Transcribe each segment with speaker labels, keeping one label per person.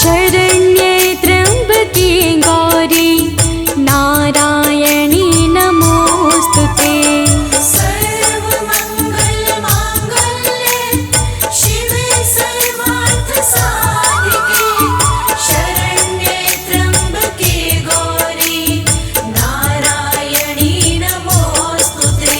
Speaker 1: शरण्ये त्र्यम्बके गौरी नारायणी नमोस्तुते।
Speaker 2: सर्वमङ्गलमाङ्गल्ये शिवे सर्वार्थसाधिके शरण्ये त्र्यम्बके गौरी नारायणी नमोस्तुते।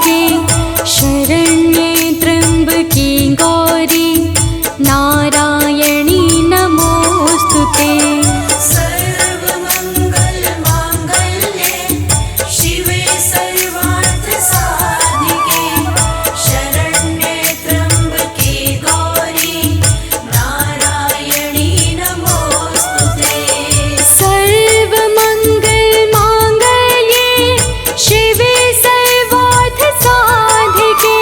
Speaker 1: साधिके शरण्ये त्र्यम्बके गौरी नारायणी नमोऽस्तु ते।
Speaker 2: सर्वमङ्गलमाङ्गल्ये शिवे सर्वार्थसाधिके शरण्ये त्र्यम्बके गौरी नारायणी नमोऽस्तु ते।
Speaker 1: सर्वमङ्गलमाङ्गल्ये शिवे सर्वार्थसाधिके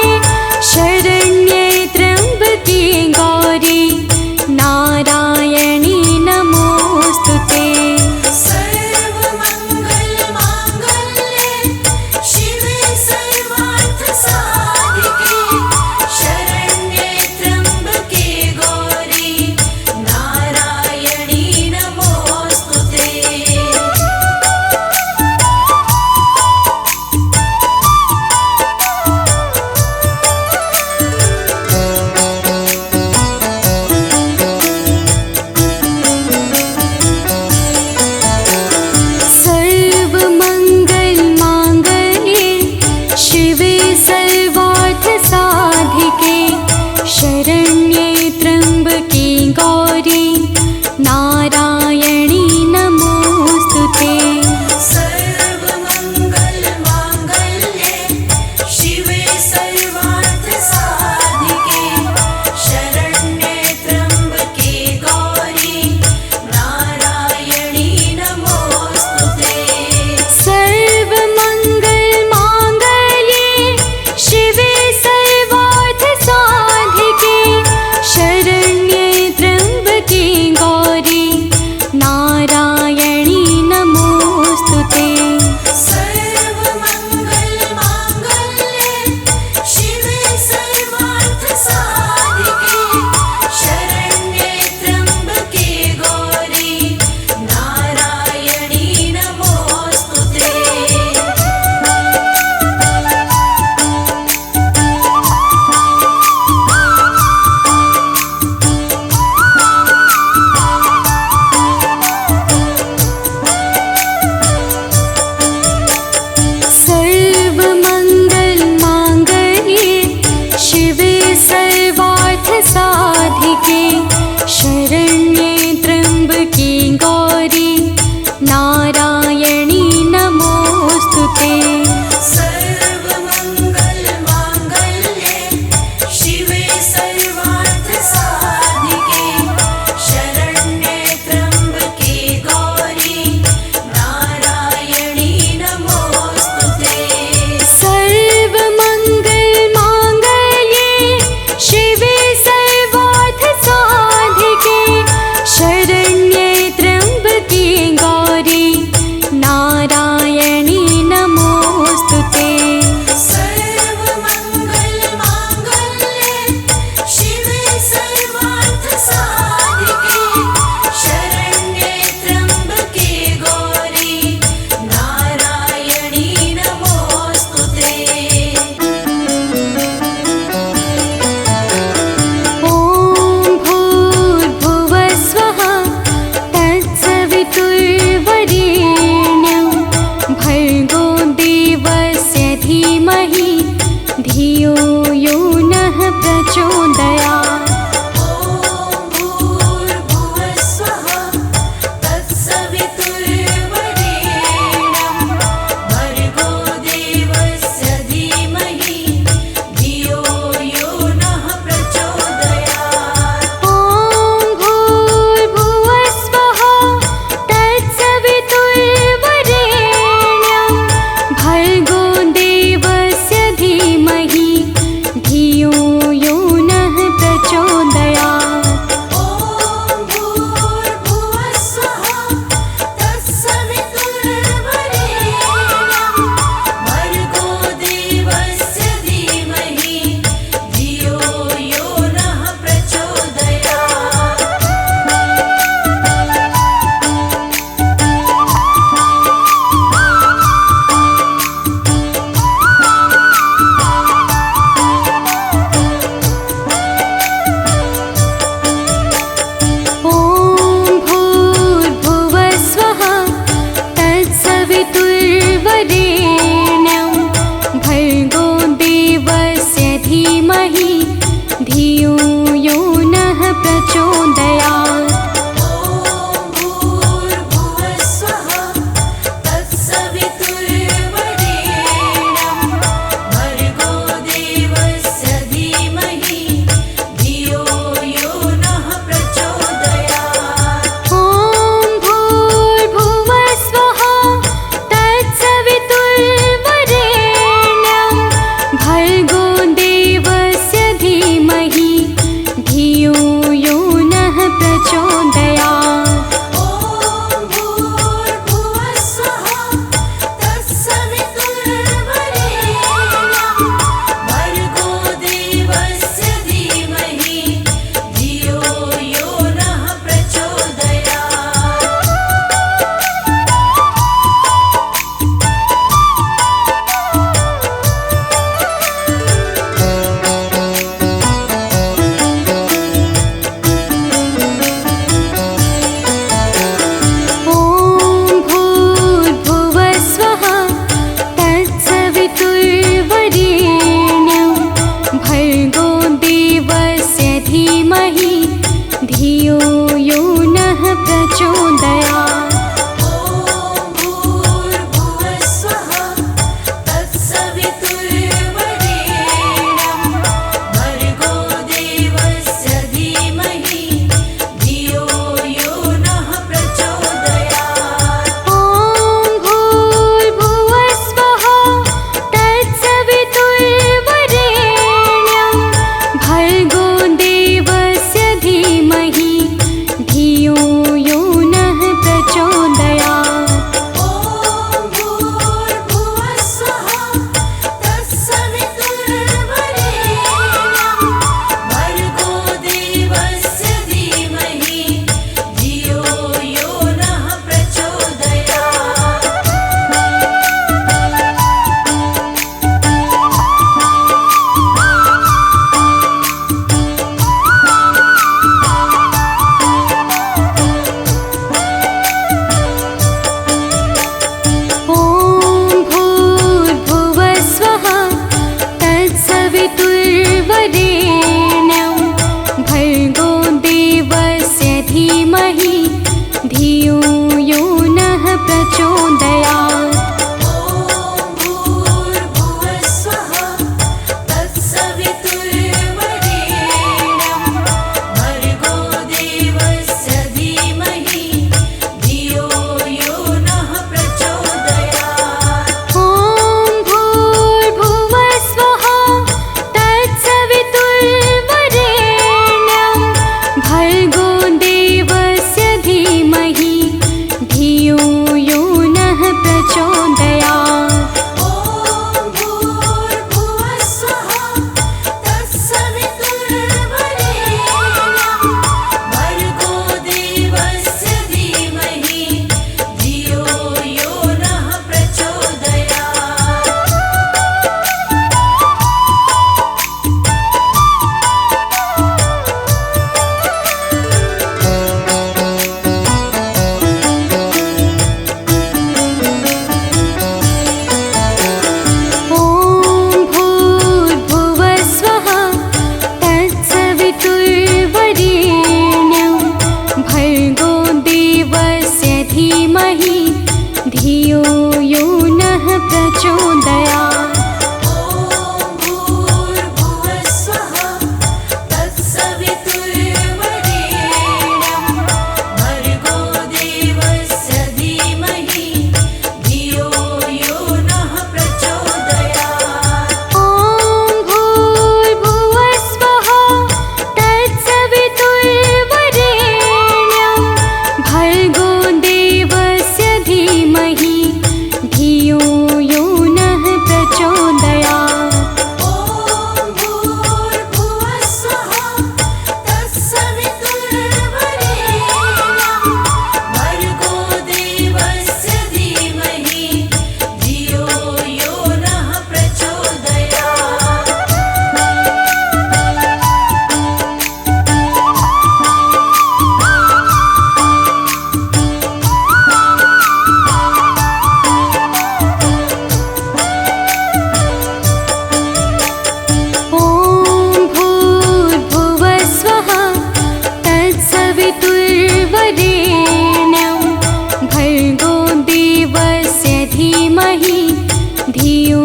Speaker 1: धियो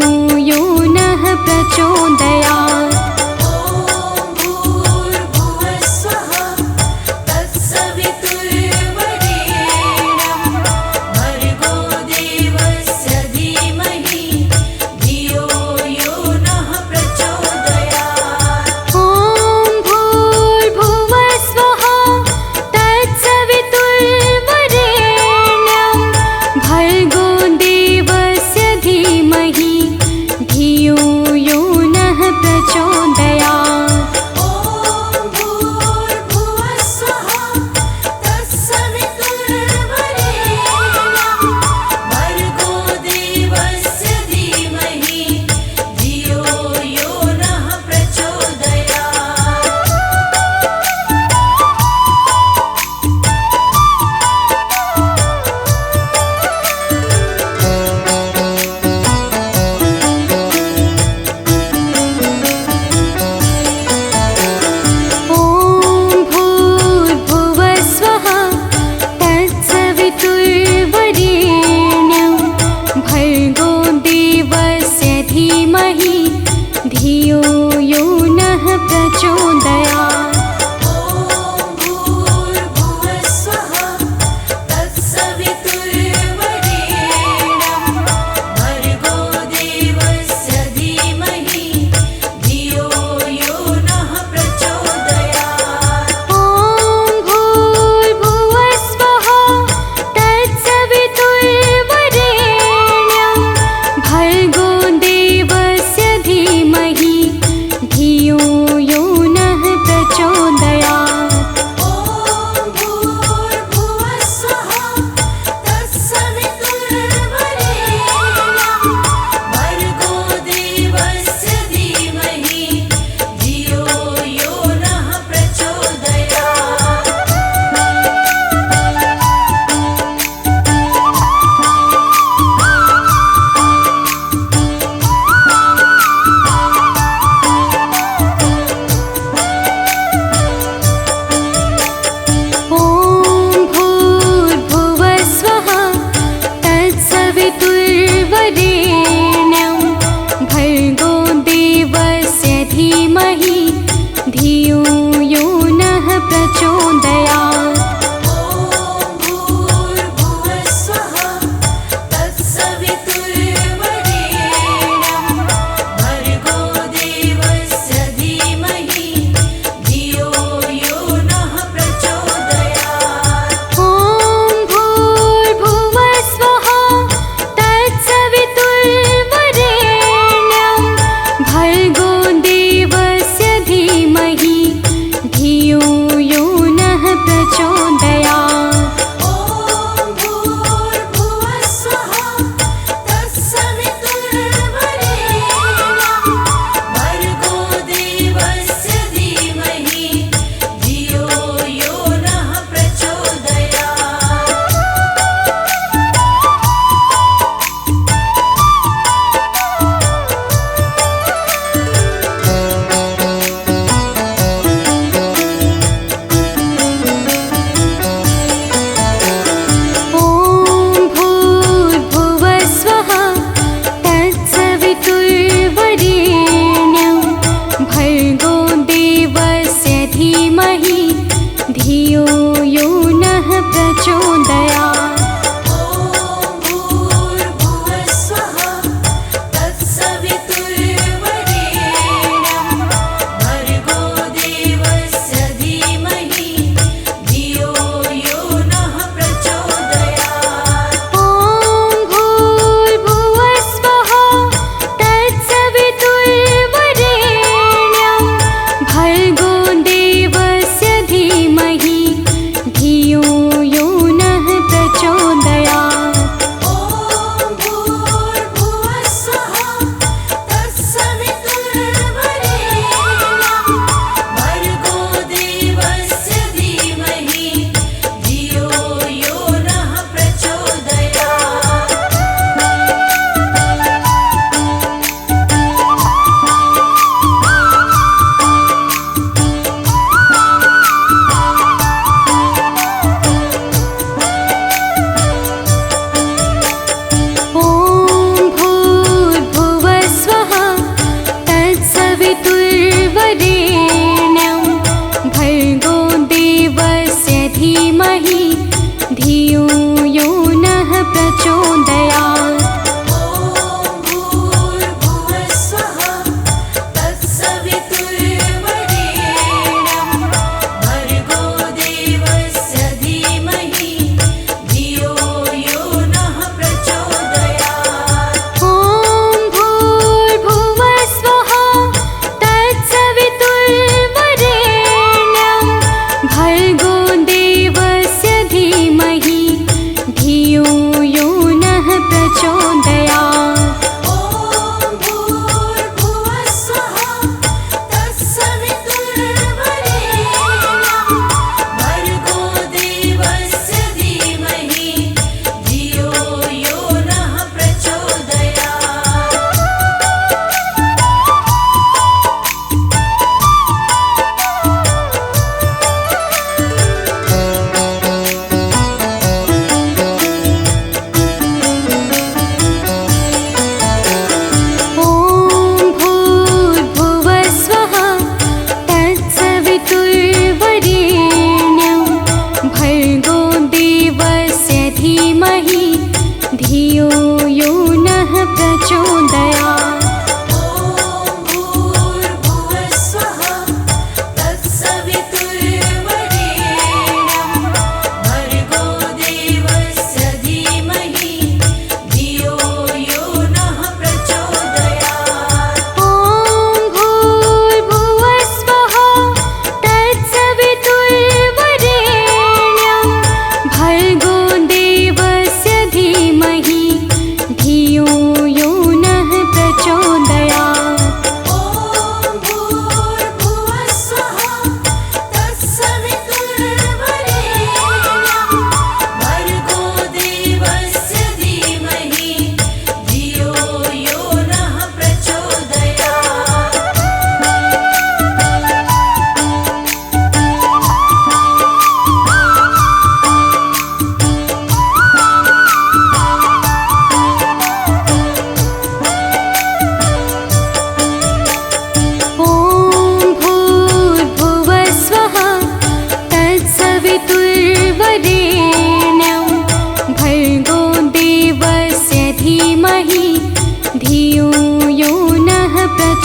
Speaker 1: यो नः प्रचोदयात्।
Speaker 2: ॐ भूर्भुवस्वः तत्सवितुर्वरेण्यं भर्गो देवस्य धीमहि धियो यो नः प्रचोदयात्।
Speaker 1: ॐ भूर्भुवस्वः तत्सवितुर्वरेण्यं भर्गो देवस्य धीमहि धियो यो नः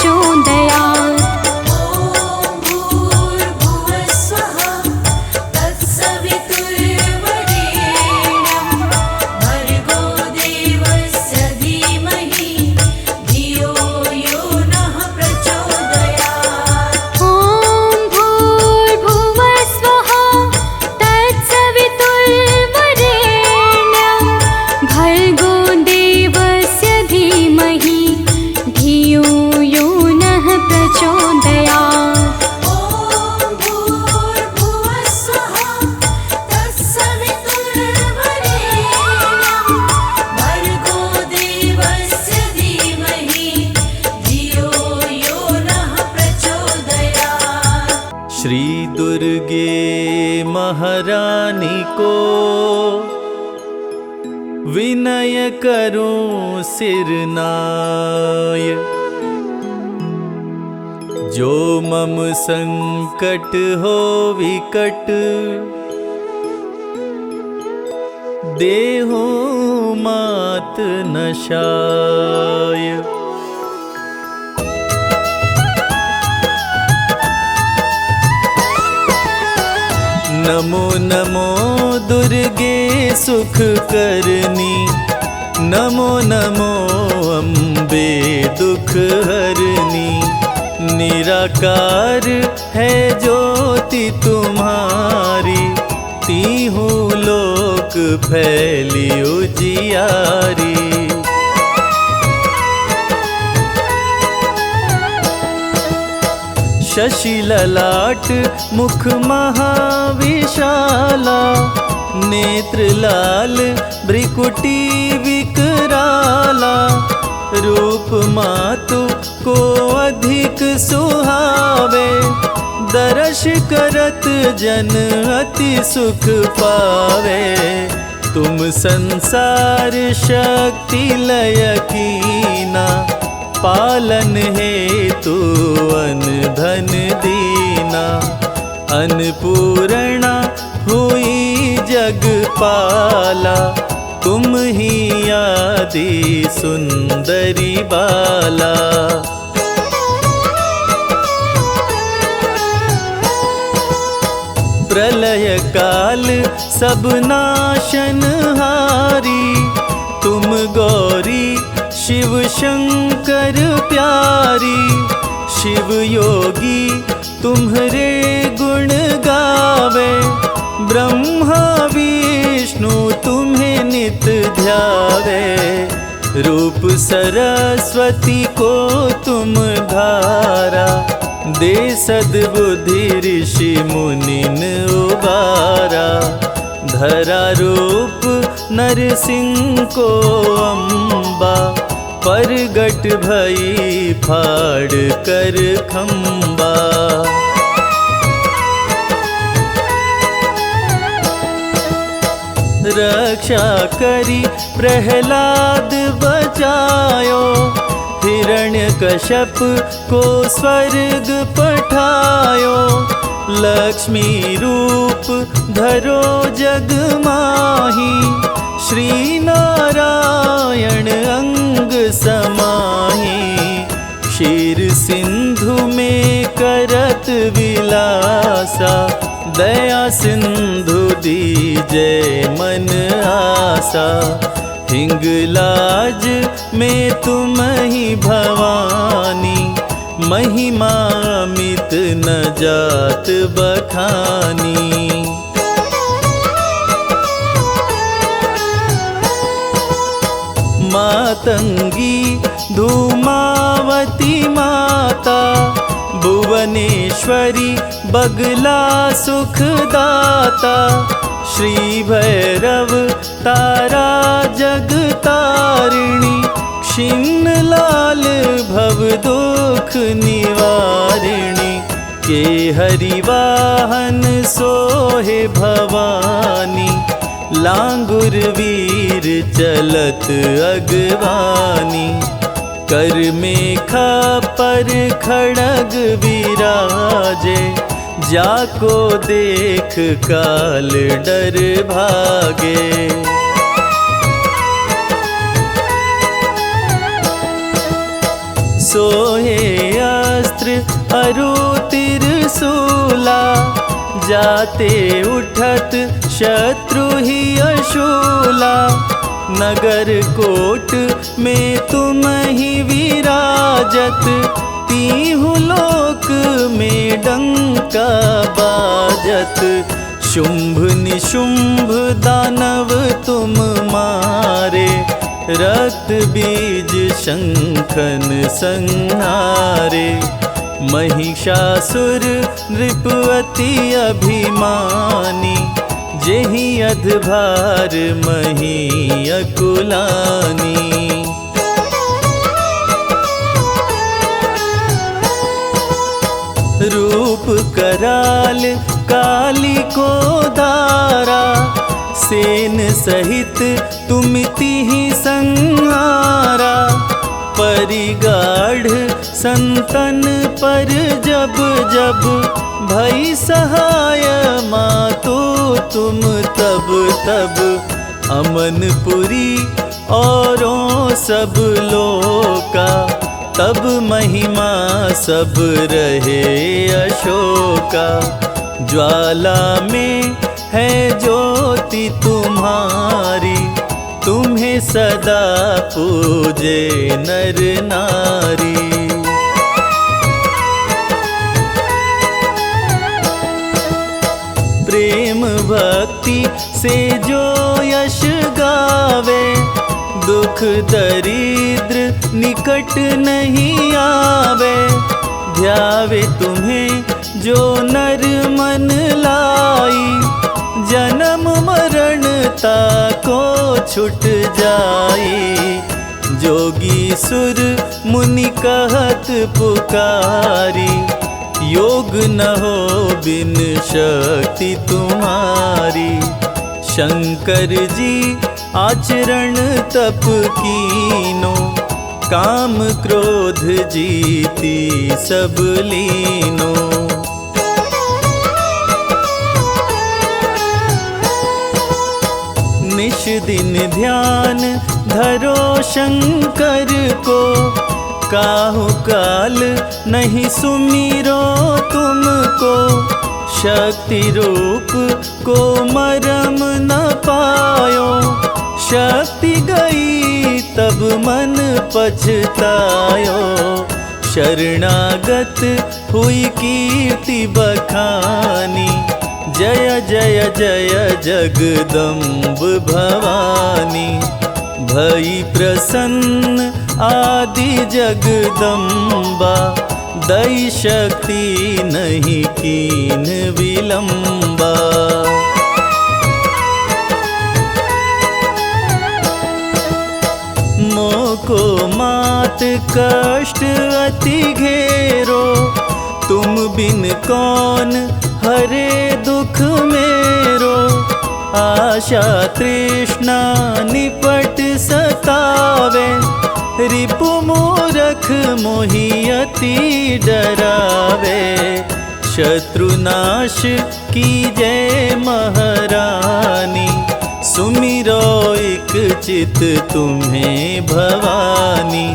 Speaker 1: प्रचोदयात्।
Speaker 2: ॐ भूर्भुवः स्वः तत्सवितुर्वरेण्यं भर्गो देवस्य धीमहि धियो यो नः प्रचोदयात्।
Speaker 1: ॐ भूर्भुवः स्वः तत्सवितुर्वरेण्यं भर्गो देवस्य धीमहि धियो यो नः प्रचोदयात्।
Speaker 2: ॐ भूर्भुवः स्वः तत्सवितुर्वरेण्यं भर्गो देवस्य धीमहि धियो यो नः प्रचोदयात्।
Speaker 3: श्री दुर्गे महारानी को विनय करूं सिरनाय, जो मम संकट हो विकट देहु मात नशाय। नमो नमो दुर्गे सुख करनी, नमो नमो अम्बे दुख हरनी। निराकार है ज्योति तुम्हारी, तीहू लोक फैली उजियारी। शशि ललाट मुख महाविशाला, नेत्र लाल भ्रिकुटी विकराला। रूप मातु को अधिक सुहावे, दर्श करत जन अति सुख पावे। तुम संसार शक्ति लय कीना, पालन हेतु अन धन दीना। अन्नपूर्णा हुई जगपाला, तुम ही आदि सुंदरी बाला। प्रलय काल सब नाशनहारी, तुम गौरी शिव शंकर प्यारी। शिव योगी तुम्हारे गुण गावे, ब्रह्मा विष्णु तुम्हें नित ध्यावे। रूप सरस्वती को तुम धारा, दे सद्बुद्धि ऋषि मुनिन उबारा। धरा रूप नरसिंह को अम्बा, परगट भई फाड़ कर खम्बा। रक्षा करी प्रहलाद बचायो, हिरण्यकश्यप को स्वर्ग पठायो। लक्ष्मी रूप धरो जग माही, श्री नारायण अंग समाही। क्षीर सिंधु में करत विलासा, दया सिंधु दीजय मन आसा। हिंगलाज में तुम ही भवानी, महिमा मित न जात बखानी। मातंगी धूमावती माता, भुवनेश्वरी बगला सुखदाता। श्री भैरव तारा जगतारिणी, क्षीण लाल भव दुख निवारिणी। के हरिवाहन सोहे भवानी, लांगुर वीर चलत अगवानी। कर मेखा पर खड़ग विराजे, जाको देख काल डर भागे। सोहे अरु तिरसूला, जाते उठत शत्रु ही अशूला। नगर कोट में तुम ही विराजत, तीहु लोक में डंका बाजत। शुंभ निशुंभ दानव तुम मारे, रक्त बीज शंखन संहारे। महिषासुर नृप अति अभिमानी, जेहि अधभार मही अकुलानी। रूप कराल काली को धारा, सेन सहित तुमिति ही संहारा। परिगाढ़ संतन पर जब जब, भई सहाय मातो तुम तब तब। अमनपुरी औरों सब लोका, तब महिमा सब रहे अशोका। ज्वाला में है ज्योति तुम्हारी, तुम्हें सदा पूजे नर नारी। प्रेम भक्ति से जो यश गावे, दुख दरिद्र निकट नहीं आवे। ध्यावे तुम्हें जो नर मन लाई, जन्म मरण ताको छुट जाई। जोगी सुर मुनि कहत पुकारी, योग न हो बिन शक्ति तुम्हारी। शंकर जी आचरण तप कीनो, काम क्रोध जीती सब लीनो। निश दिन ध्यान धरो शंकर को, काहु काल नहीं सुमिरो तुमको। शक्ति रूप को मरम न पायो, शक्ति गई तब मन पछतायो। शरणागत हुई कीर्ति बखानी, जय जय जय जगदम्ब भवानी। भई प्रसन्न आदि जगदम्बा, दई शक्ति नहीं कीन विलंबा। मोको मात कष्ट अति घेरो, तुम बिन कौन हरे दुख मेरो। आशा तृष्णा निपट सतावे, रिपु मूरख मोहि अति डरावे। शत्रुनाश कीजै महारानी, सुमिरो एक चित तुम्हें भवानी।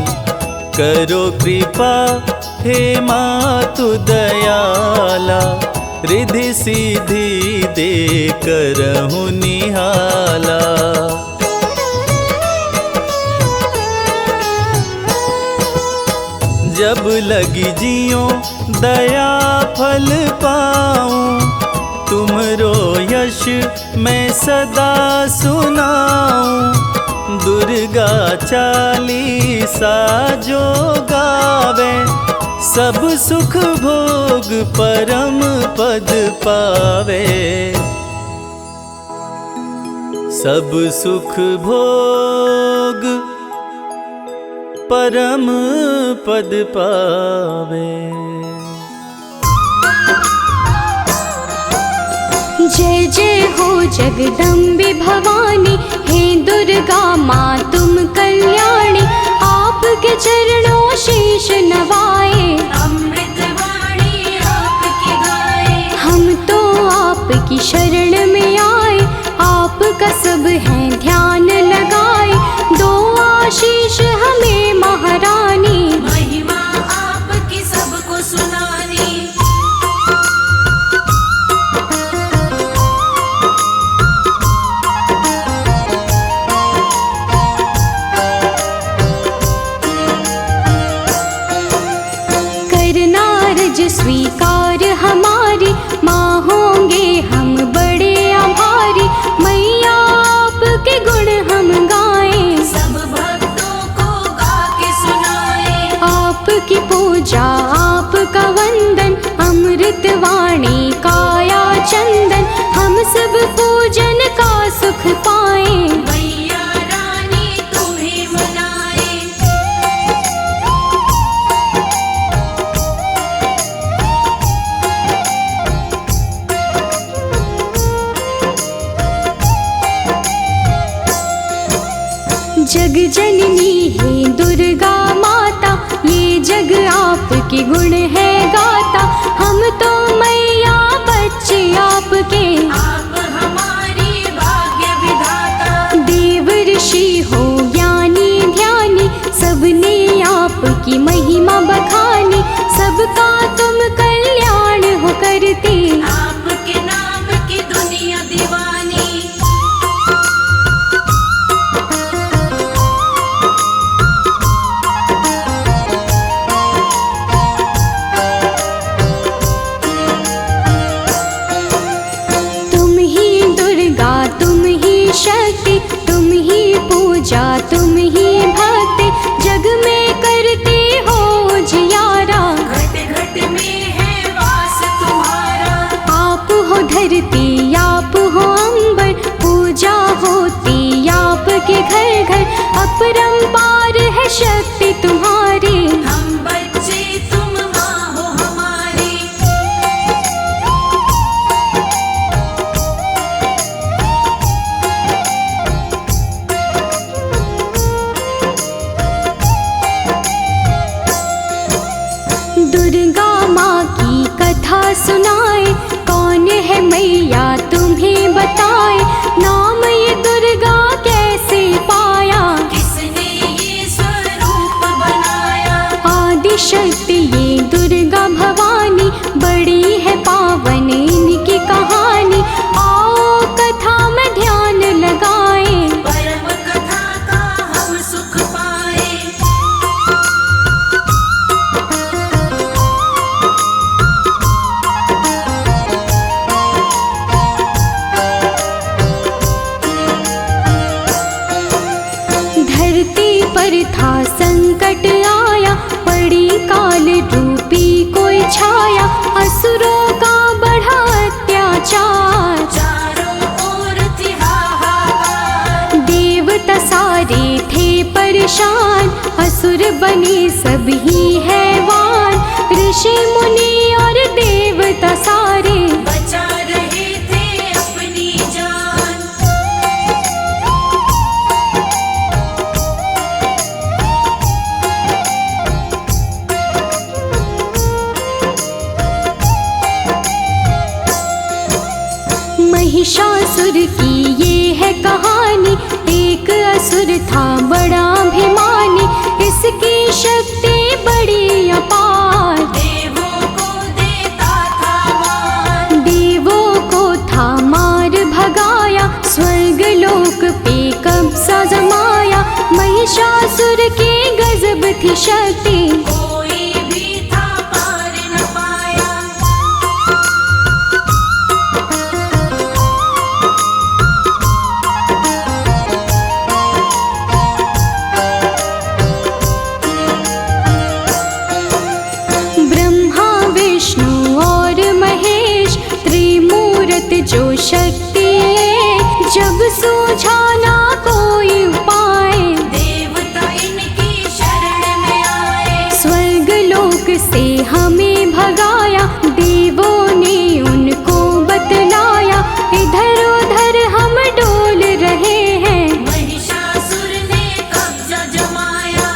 Speaker 3: करो कृपा हे मातु दयाला, रिद्धि सिद्धि दे करहु निहाला। जब लगी जियो दया फल पाऊं, तुमरो यश मैं सदा सुनाऊं। दुर्गा चालीसा जो गावे, सब सुख भोग परम पद पावे। सब सुख भोग परम पद पावे।
Speaker 1: जय जय हो जगदम्बे भवानी, हे दुर्गा माँ तुम कल्याणी। आपके चरणों शीश नवाए,
Speaker 2: अमृत वाणी आपकी गाए।
Speaker 1: हम तो आपकी शरण में आए, आपका सब है ध्यान लगाए। दो आशीष हमें महारानी,
Speaker 2: महिमा आपकी सबको सुनानी।
Speaker 1: स्वीकार हमारी, माँ होंगे हम बड़े आभारी। मैया आपके गुण हम गाएं,
Speaker 2: सब भक्तों को गा के सुनाए।
Speaker 1: आपकी पूजा आपका वंदन, अमृत वाणी काया चंदन। हम सब पूजन का सुख पाएं,
Speaker 2: मैया रानी तुम्हें मनाए।
Speaker 1: जग जननी है दुर्गा माता, ये जग आपके गुण है गाता। हम तो मैया बच्चे आपके,
Speaker 2: आप हमारी भाग्य विधाता।
Speaker 1: देव ऋषि हो ज्ञानी ध्यानी, सबने आपकी महिमा बखानी। सबका तुम कल्याण हो करते,
Speaker 2: आपके नाम की दुनिया दीवानी।
Speaker 1: तुम ही दुर्गा तुम ही शक्ति, तुम ही पूजा तुम ही भक्ति। जग में करते हो जियारा,
Speaker 2: घट घट में है वास तुम्हारा।
Speaker 1: आप हो धरती आप हो अंबर, पूजा होती आपके घर घर। अपरंपार है शक्ति तुम्हारी,
Speaker 2: हम बच्चे तुम माँ हो हमारी।
Speaker 1: दुर्गा माँ की कथा सुनाए, कौन है मैया तुम्हें बताए। नाम ये दुर्गा कैसे पाया,
Speaker 2: किसने ये स्वरूप बनाया।
Speaker 1: आदि शक्ति ये दुर्गा भवानी, बड़ी है पावन इनकी कहानी। आओ कथा में ध्यान लगाएं,
Speaker 2: परम कथा का हम सुख पाए।
Speaker 1: धरती पर था संकट आया, पड़ी काल रूपी कोई छाया। असुरों का बढ़ा अत्याचार,
Speaker 2: चारों ओर थी हाहाकार।
Speaker 1: देवता सारे थे परेशान, असुर बने सभी हैवान। ऋषि मुनि और देवता सारे,
Speaker 2: बचा रहे थे अपनी जान।
Speaker 1: महिषासुर की ये है कहानी, एक असुर था बड़ा अभिमानी। इसकी शक्ति बड़ी अपार,
Speaker 2: देवों को देता था मान।
Speaker 1: देवों को था मार भगाया, स्वर्ग लोक पे कब्जा जमाया। महिषासुर के गजब थी शक्ति,
Speaker 2: कोई भी था पार न पाया।
Speaker 1: ब्रह्मा विष्णु और महेश, त्रिमूर्त जो शक्ति है। जब सूझा ना कोई उपाय,
Speaker 2: देवता इनकी शरण में आए।
Speaker 1: स्वर्ग लोक से हमें भगाया, देवों ने उनको बतलाया। इधर उधर हम डोल रहे हैं,
Speaker 2: महिषासुर ने कब्जा जमाया।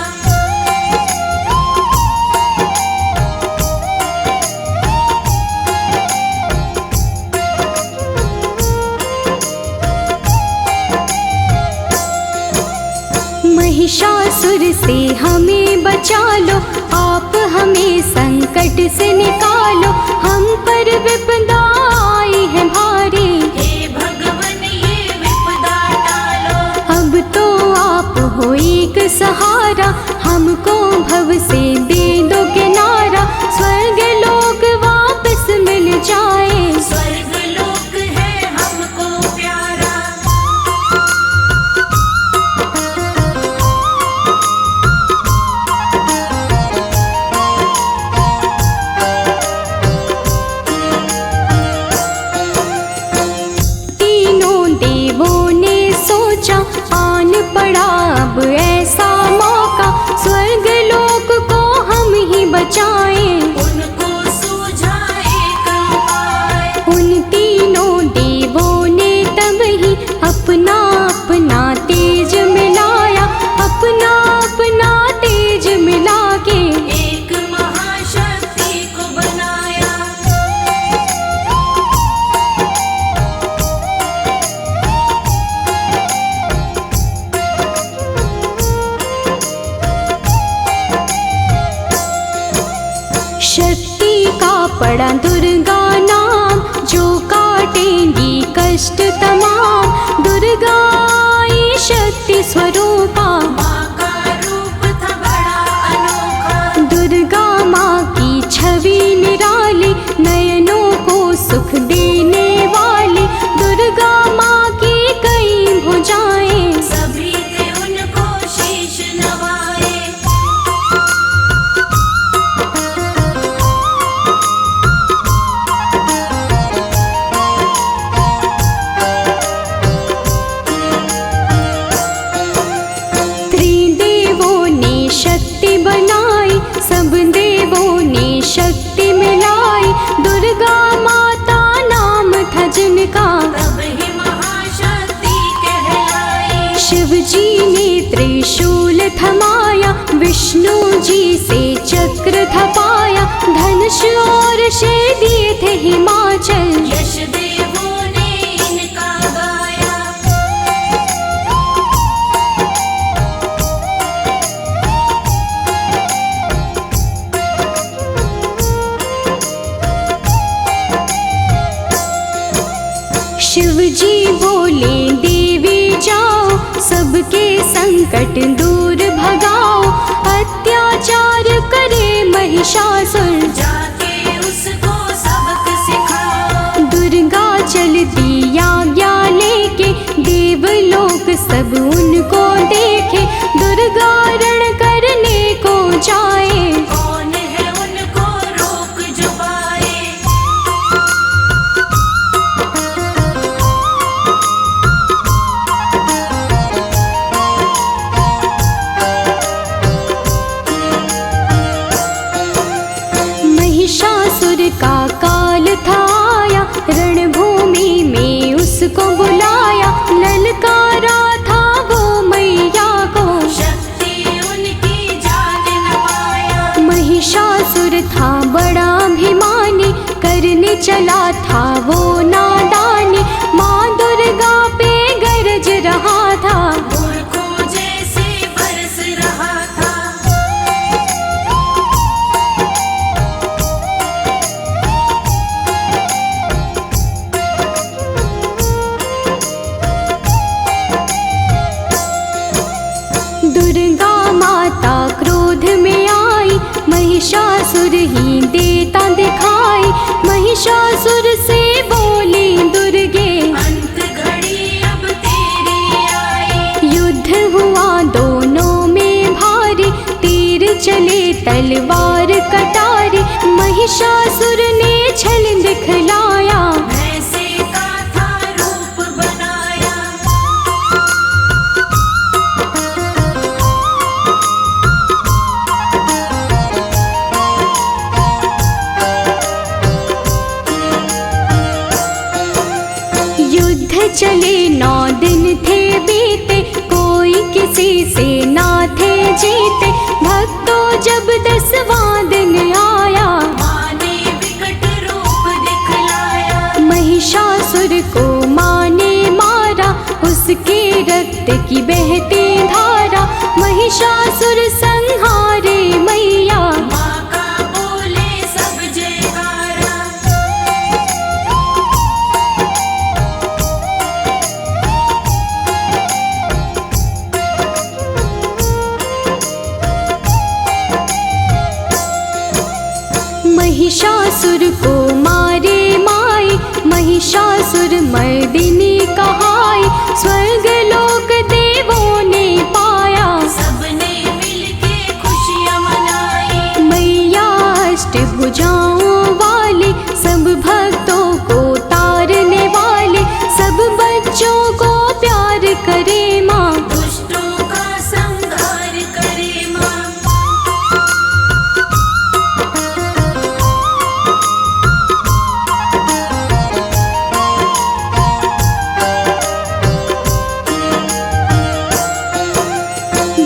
Speaker 1: महिषासुर से हमें बचा लो, आप हमें संकट से निकालो। हम पर विपदा आई है भारी,
Speaker 2: हे भगवन ये विपदा टालो।
Speaker 1: अब तो आप हो एक सहारा। हमको भव से दे दो किनारा, स्वर्ग लोक शक्ति का पड़ा दुर्गा नाम, जो काटेंगी कष्ट तमाम। दुर्गा आई शक्ति स्वरूपा,
Speaker 2: माँ का रूप था बड़ा अनोखा।
Speaker 1: दुर्गा माँ की छवि निराली, नयनों को सुख देने वाली। दुर्गा माँ की कई भुजाएं,
Speaker 2: सभी थे उनको शीश नवाए।
Speaker 1: त्रिदेवों ने शक्ति बनाई, सब देवों ने शक्ति मिलाई। दुर्गा माता नाम था जिनका,
Speaker 2: तब ही महाशक्ति कहलाई।
Speaker 1: शिव जी ने त्रिशूल थमाया, विष्णु जी से चक्र थपाया। धनुष और शेर दिए थे हिमाचल,
Speaker 2: यश देवों ने इनका गाया।
Speaker 1: शिव जी बोले देवी जाओ, सबके संकट दूर भगाओ। अत्याचार करे महिषासुर,
Speaker 2: जाके उसको सबक सिखाओ।
Speaker 1: दुर्गा चलती आज्ञा लेके, देवलोक सब उनको देखे। दुर्गा रण करने को जाए,
Speaker 2: कौन है उनको रोक जो पाए।
Speaker 1: महिषासुर का काल था आया, रणभूमि में उसको बुलाया। ललकारा था वो मैया को,
Speaker 2: शक्ति उनकी जान न पाया।
Speaker 1: महिषासुर था बड़ा अभिमानी, करने चला था वो नादानी। माँ दुर्गा पे गरज रहा था,
Speaker 2: मूर्खों जैसे बरस रहा था।
Speaker 1: दुर्गा माता क्रोध में आई, महिषासुर ही देता दिखाई। महिषासुर से बोली दुर्गे,
Speaker 2: अंत घड़ी अब तेरी आई।
Speaker 1: युद्ध हुआ दोनों में भारी, तीर चले तलवार कटारी। महिषासुर ने छल दिखलाया,
Speaker 2: भैंसे का था रूप बनाया।
Speaker 1: युद्ध चले 9 दिन थे बीते, कोई किसी से ना थे जीते। भक्तों जब 10वां दिन आया,
Speaker 2: माँ ने विकट रूप दिखलाया।
Speaker 1: महिषासुर को माँ ने मारा, उसके रक्त की बहती धारा। महिषासुर संहारे मैया,
Speaker 2: माँ का बोले सब जयकारा।
Speaker 1: महिषासुर को मारे माई, महिषासुर मर्दिनी कहाई। स्वर्ग लोक देवों ने पाया,
Speaker 2: सबने मिलके खुशियाँ मनाई।
Speaker 1: मैया अष्टभुजाओं वाली, सब भक्तों को तारने वाले। सब बच्चों को प्यार करे माँ,
Speaker 2: दुष्टों का संहार करे माँ।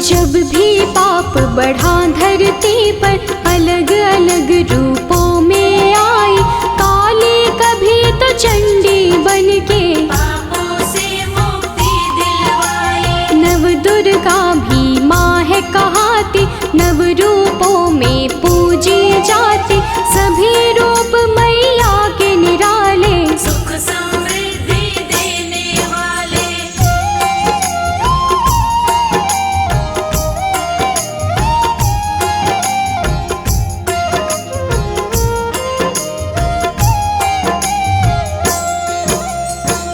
Speaker 1: जब भी पाप बढ़ा धरती पर, अलग अलग रूपों में आई। काली कभी तो चंडी बन के,
Speaker 2: पापों से मुक्ति दिलवाई।
Speaker 1: नव दुर्गा भी माँ है कहाती। नव रूपों में पूज पूजी जाती, सभी रूप मैया के निराले।
Speaker 2: सुख समृद्धि देने वाले।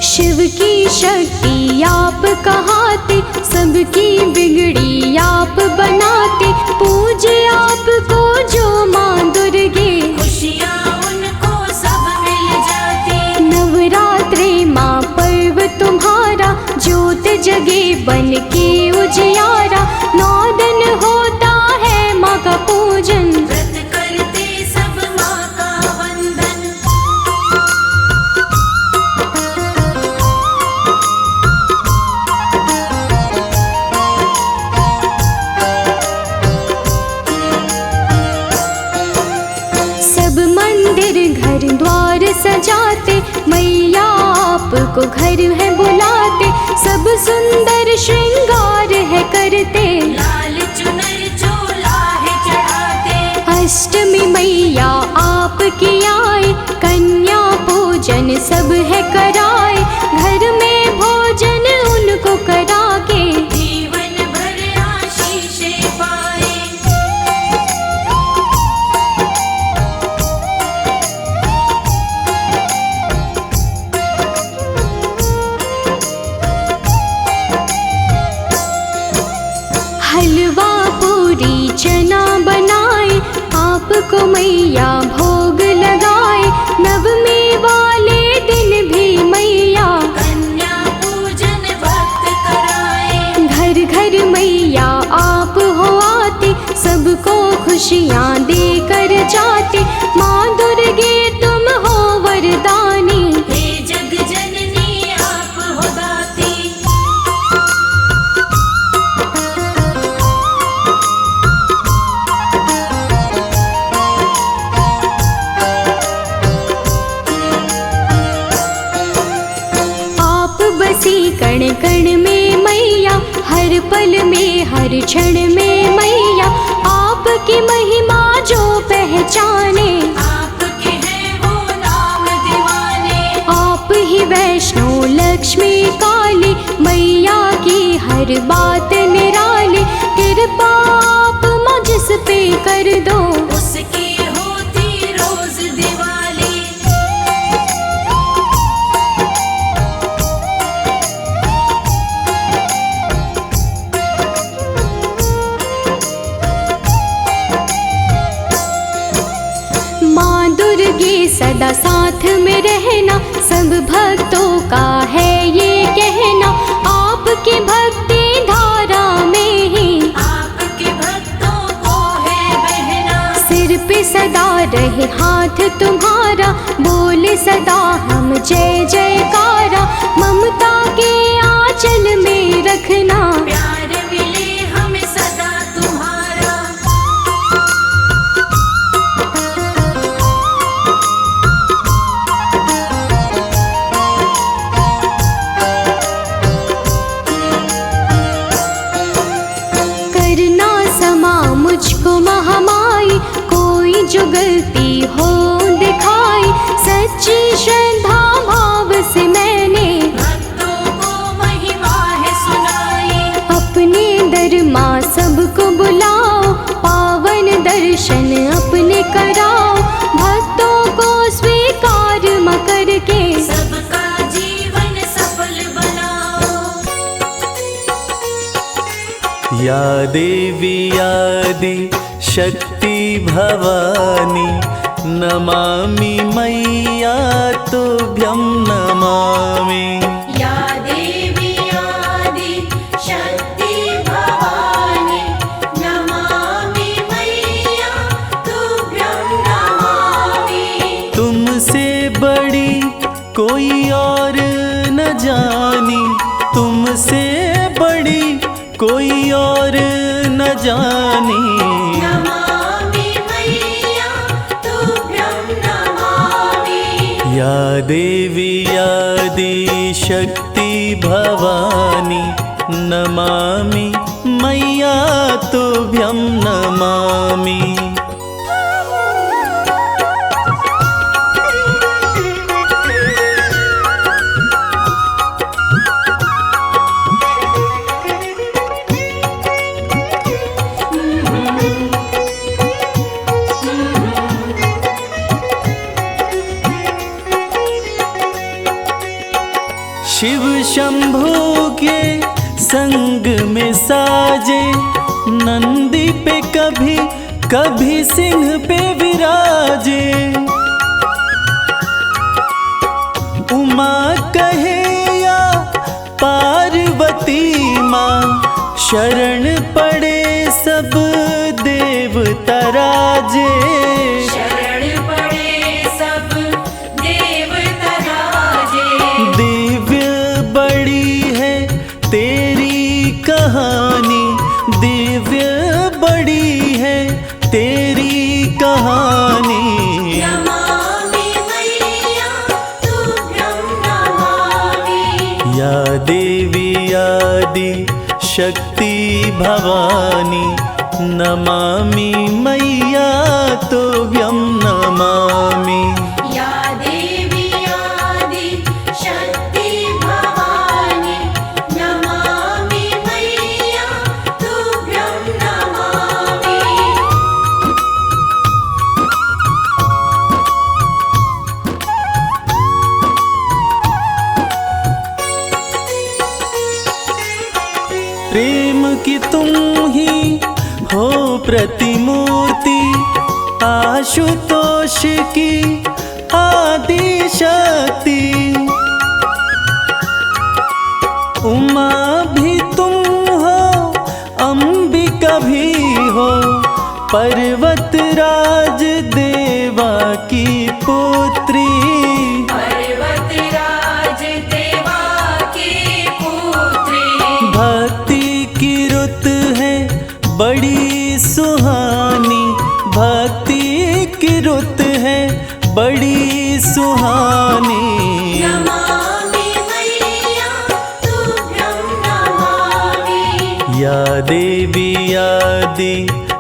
Speaker 1: शिव की शक्ति आप कहाते, सबकी बिगड़ी आप बनाते, पूजे आपको जो माँ दुर्गे,
Speaker 2: खुशियाँ उनको सब मिल जाती।
Speaker 1: नवरात्रे माँ पर्व तुम्हारा, ज्योत जगे बन के उजियारा, 9 दिन होता है माँ का पूजन।
Speaker 2: व्रत करते सब माँ का वंदन।
Speaker 1: सब मंदिर घर द्वार सजाते, मैया आपको घर है बुलाते, सब सुंदर श्रृंगार है करते,
Speaker 2: लाल चुनर चोला है चढ़ाते।
Speaker 1: अष्टमी मैया आपकी आए, कन्या पूजन सब है कराए, घर में भोजन उनको करा के,
Speaker 2: जीवन भर आशीषें पाए।
Speaker 1: हलवा पूरी चना बनाए, आपको मैया भोग लगाए, नवमी वाले दिन भी मैया
Speaker 2: कन्या पूजन भक्त कराए।
Speaker 1: घर घर मैया आप हो आते, सबको खुशियाँ देकर जाते, माँ दुर्गे तुम हो वरदानी।
Speaker 2: हे जग जननी आप हो दाती।
Speaker 1: आप बसी कण कण में मैया, हर पल में हर क्षण में मैया, आपकी महिमा जो पहचाने,
Speaker 2: आपके हैं वो नाम दीवाने।
Speaker 1: आप ही वैष्णो लक्ष्मी काली, मैया की हर बात निराली, कृपा आप मुझ पे कर दो,
Speaker 2: उसकी होती रोज दिवाली।
Speaker 1: माँ दुर्गे सदा साथ में रहना, सब भक्तों का है ये कहना, आपकी भक्ति धारा में ही
Speaker 2: आपके भक्तों को है बहना।
Speaker 1: सिर पे सदा रहे हाथ तुम्हारा, बोले सदा हम जय जयकारा, ममता के आंचल में रखना,
Speaker 2: प्यार मिले हमें सदा तुम्हारा।
Speaker 1: करना समा मुझको महामाई, कोई जो गलती हो दिखाई, सच्ची श्रद्धा भाव से मैंने
Speaker 2: भक्तों को महिमा है सुनाई।
Speaker 1: अपने दर माँ सबको बुलाओ, पावन दर्शन अपने कराओ, भक्तों को स्वीकार माँ करके,
Speaker 2: सबका जीवन सफल बनाओ।
Speaker 3: या देवी आदि शक्ति भवानी, नमामि मैया तुभ्यं नमामि।
Speaker 2: या देवी आदि शक्ति भवानी, नमामि मैया तुभ्यं नमामि।
Speaker 3: तुमसे बड़ी कोई और न जानी, तुमसे बड़ी कोई और न जानी।
Speaker 2: नमामि मैया तुभ्यं नमामि।
Speaker 3: या देवी आदि शक्ति भवानी, नमामि मैया तुभ्यं नमामि। शिव शंभू के संग में साजे, नंदी पे कभी कभी सिंह पे विराजे। उमा कहे या पार्वती माँ, शरण पड़े सब देवता राजे।
Speaker 2: शरण पड़े सब देवता राजे।
Speaker 3: दिव्य बड़ी है तेरी कहानी, दिव्य बड़ी है तेरी कहानी।
Speaker 2: नमामि मैया तुभ्यं नमामि।
Speaker 3: या देवी आदि शक्ति भवानी, नमामि मैया तुभ्यं नमामि।
Speaker 2: या देवी आदि शक्ति भवानी, नमामि मैया तुभ्यं नमामि।
Speaker 3: प्रेम की तुम ही हो प्रतिमूर्ति, आशुतोष की आदि शक्ति। उमा भी तुम हो, अंबिका भी हो, पर्वतराज देवा की पुत्री।
Speaker 2: पर्वतराज देवा की पुत्री।
Speaker 3: भक्ति की रुत है बड़ी सुहानी, भक्ति की रुत है बड़ी सुहानी।
Speaker 2: नमामि मैया तुभ्यं नमामि।
Speaker 3: या देवी आदि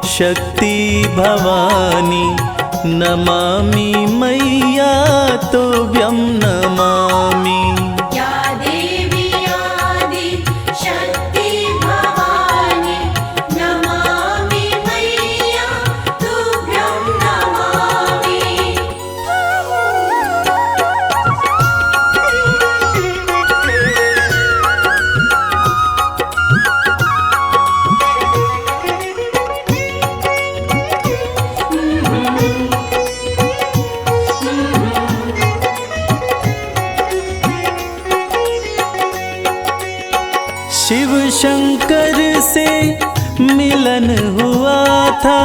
Speaker 3: शक्ति भवानी, नमामि मैया तुभ्यं नमामि।
Speaker 2: या देवी आदि शक्ति भवानी, नमामि मैया तुभ्यं नमामि।
Speaker 3: शिव शंकर से मिलन हुआ था,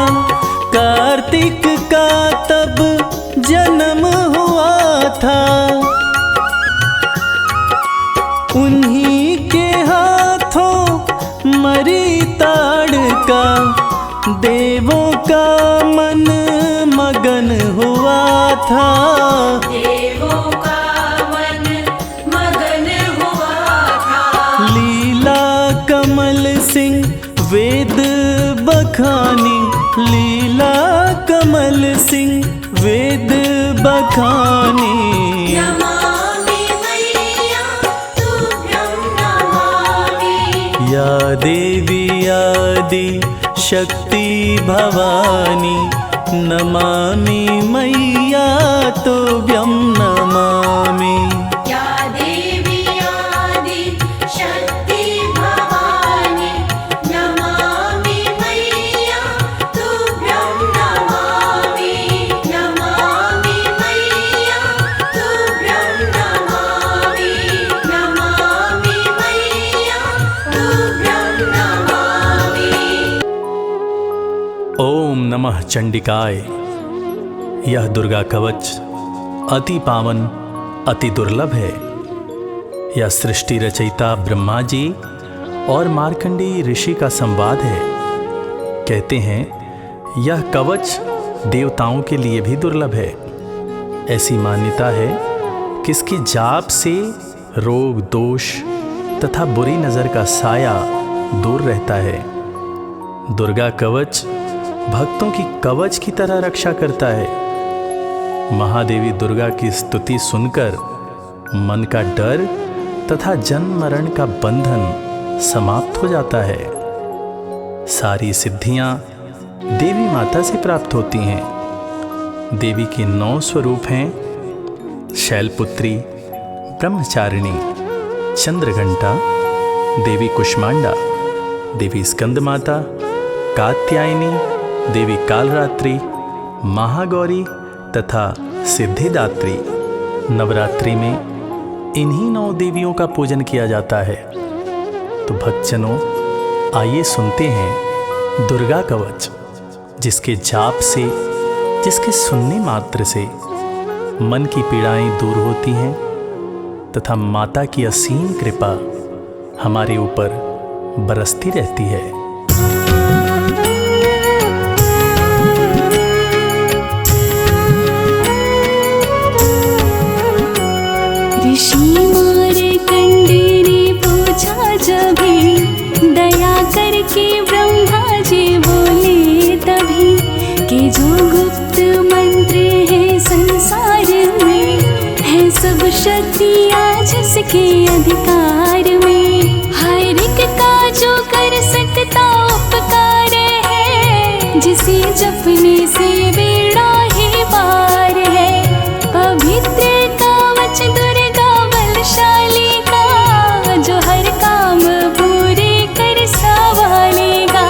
Speaker 3: कार्तिक का तब जन्म हुआ था। उन्हीं के हाथों मरी ताड़का, देवों का मन मगन हुआ था।
Speaker 2: देवों का मन मगन हुआ था।
Speaker 3: लीला कमल सिंह वेद बखानी, लीला कमल सिंह वेद बखानी।
Speaker 2: नमामि मैया तुभ्यं नमामि।
Speaker 3: या देवी आदि शक्ति भवानी, नमामि मैया तुभ्यं नमामि।
Speaker 2: या देवी आदि शक्ति भवानी, नमामि मैया तुभ्यं नमामि। नमामि मैया तुभ्यं नमामि। नमामि मैया तुभ्यं नमामि।
Speaker 3: ओम नमः चंडिकाय। यह दुर्गा कवच अति पावन, अति दुर्लभ है। यह सृष्टि रचयिता ब्रह्मा जी और मार्कंडेय ऋषि का संवाद है। कहते हैं यह कवच देवताओं के लिए भी दुर्लभ है। ऐसी मान्यता है कि इसकी जाप से रोग, दोष तथा बुरी नज़र का साया दूर रहता है। दुर्गा कवच भक्तों की कवच की तरह रक्षा करता है। महादेवी दुर्गा की स्तुति सुनकर मन का डर तथा जन्म मरण का बंधन समाप्त हो जाता है। सारी सिद्धियां देवी माता से प्राप्त होती हैं। देवी के 9 स्वरूप हैं: शैलपुत्री, ब्रह्मचारिणी, चंद्रघंटा, देवी कुष्मांडा, देवी स्कंदमाता, कात्यायनी, देवी कालरात्रि, महागौरी तथा सिद्धिदात्री। नवरात्रि में इन्हीं 9 देवियों का पूजन किया जाता है। तो भक्तजनों, आइए सुनते हैं दुर्गा कवच, जिसके जाप से, जिसके सुनने मात्र से मन की पीड़ाएं दूर होती हैं तथा माता की असीम कृपा हमारे ऊपर बरसती रहती है।
Speaker 1: ऋषि मार्कंडेय ने पूछा जभी, दया करके ब्रह्मा जी बोले तभी, कि जो गुप्त मंत्र है संसार में, है सब शक्तियाँ जिसके अधिकार में। हर एक का जो कर सकता उपकार है, जिसे जपने से बेड़ा ही पार है। पवित्र कवच दुर्गा बलशाली का, जो हर काम पूरे कर संभालेगा।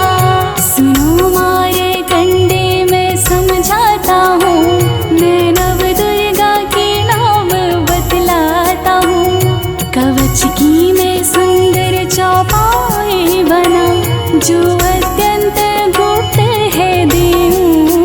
Speaker 1: सुनो मार्कंडेय मैं समझाता हूँ, मैं नव दुर्गा के नाम बतलाता हूँ। कवच की मैं सुंदर चौपाई बना, जो अत्यंत गुप्त है देऊँ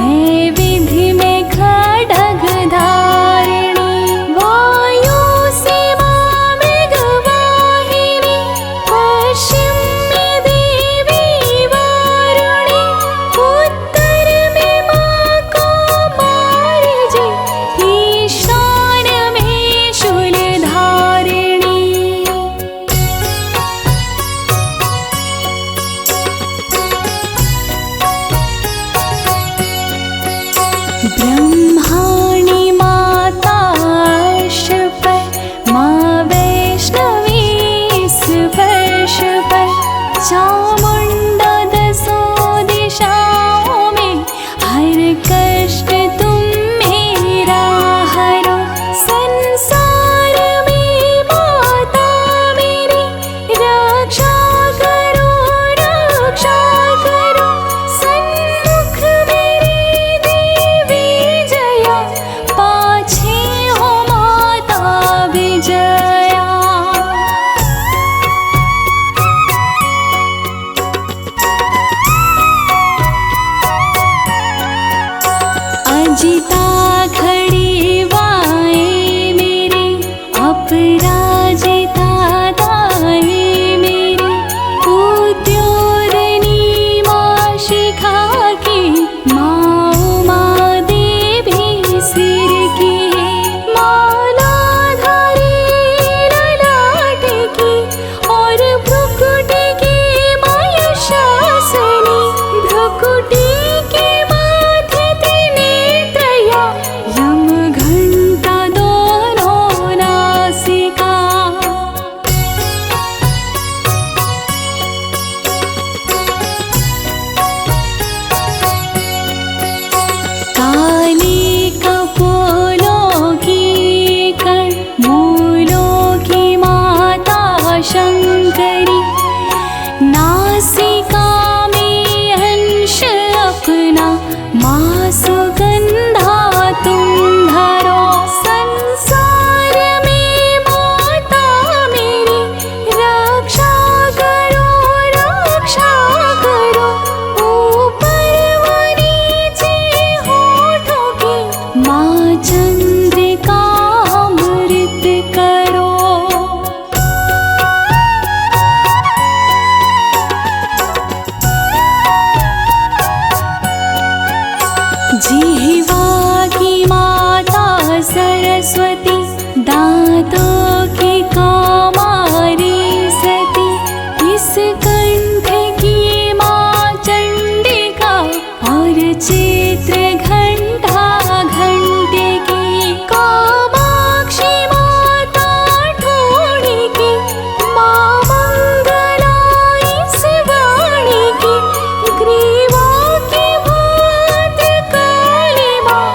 Speaker 1: नैवेद्य में खड्ग धारिणी, वायु सीमा मृगवाहिनी, पश्चिम में देवी वारुणी, उत्तर में माँ कुमार जी, ईशान में शूलधारिणी। ब्रह्माणी माता अर्श पर, माँ वैष्णवी स्पर्श पर, चामुंडा दसों दिशाओं में, हर कष्ट तुम मेरा हरो। संसार में माता मेरी, रक्षा करो रक्षा करो, सन्मुख मेरी देवी जया, पाछे हो माता विजया। अजिता खड़ी वाएं मेरे, अपराजिता दाएं मेरे, उद्योतनी माँ शिखा की, माँ उमा देवी सिर की, मालाधारी ललाट की, और भ्रुकुटी की माँ यशासनी, भ्रुकुटी के माथे त्रिनेत्रया, यम घंटा दोनों नासिका। काली कपोलों की कण, मूलों की माता शंकरी, नासिका में अंश अपना, माँ सुगंधा तुम धरो। संसार में माता मेरी, रक्षा करो रक्षा करो, ऊपर व नीचे होठों की, माँ चंद्रिका अमृत करो। जिह्वा की माता सरस्वती, दांतों की कौमारी सती, इस कंठ की माँ चंडिका, और चित्र घंटा घंटे की, कामाक्षी माता ठोड़ी की, माँ मंगला इस वाणी की, ग्रीवा की भात काली माँ,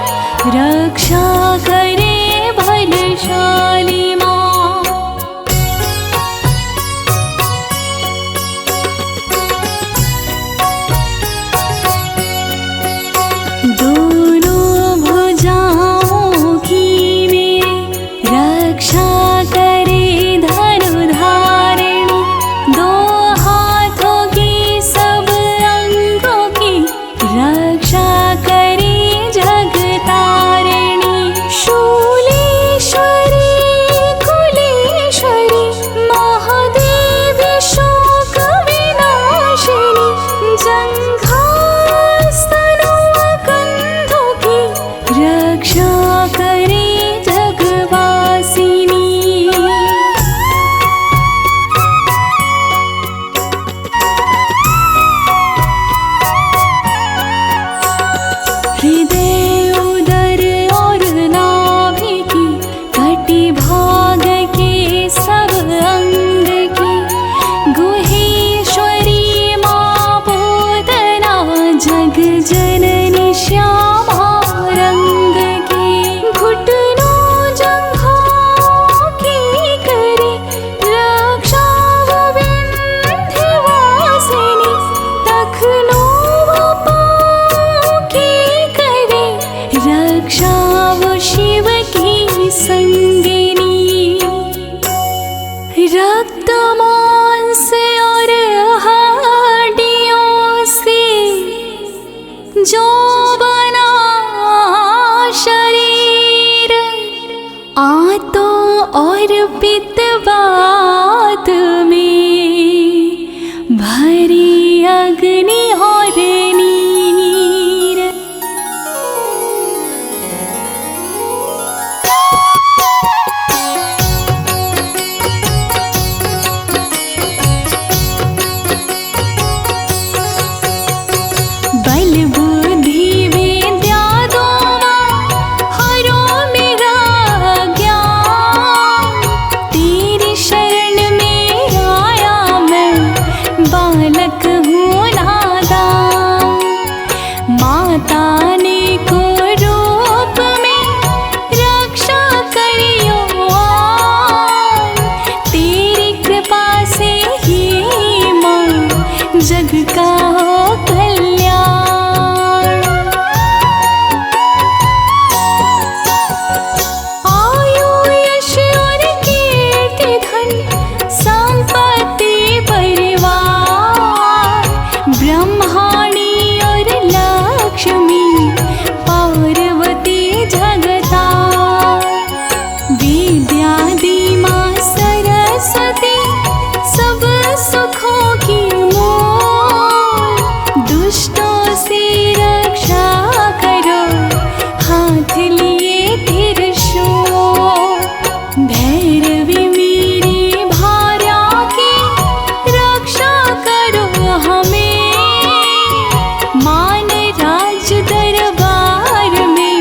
Speaker 1: रक्षा करे भर हाथ लिए त्रिशूल, भैरवी मेरी भार्या की रक्षा करो हमें, मान राज दरबार में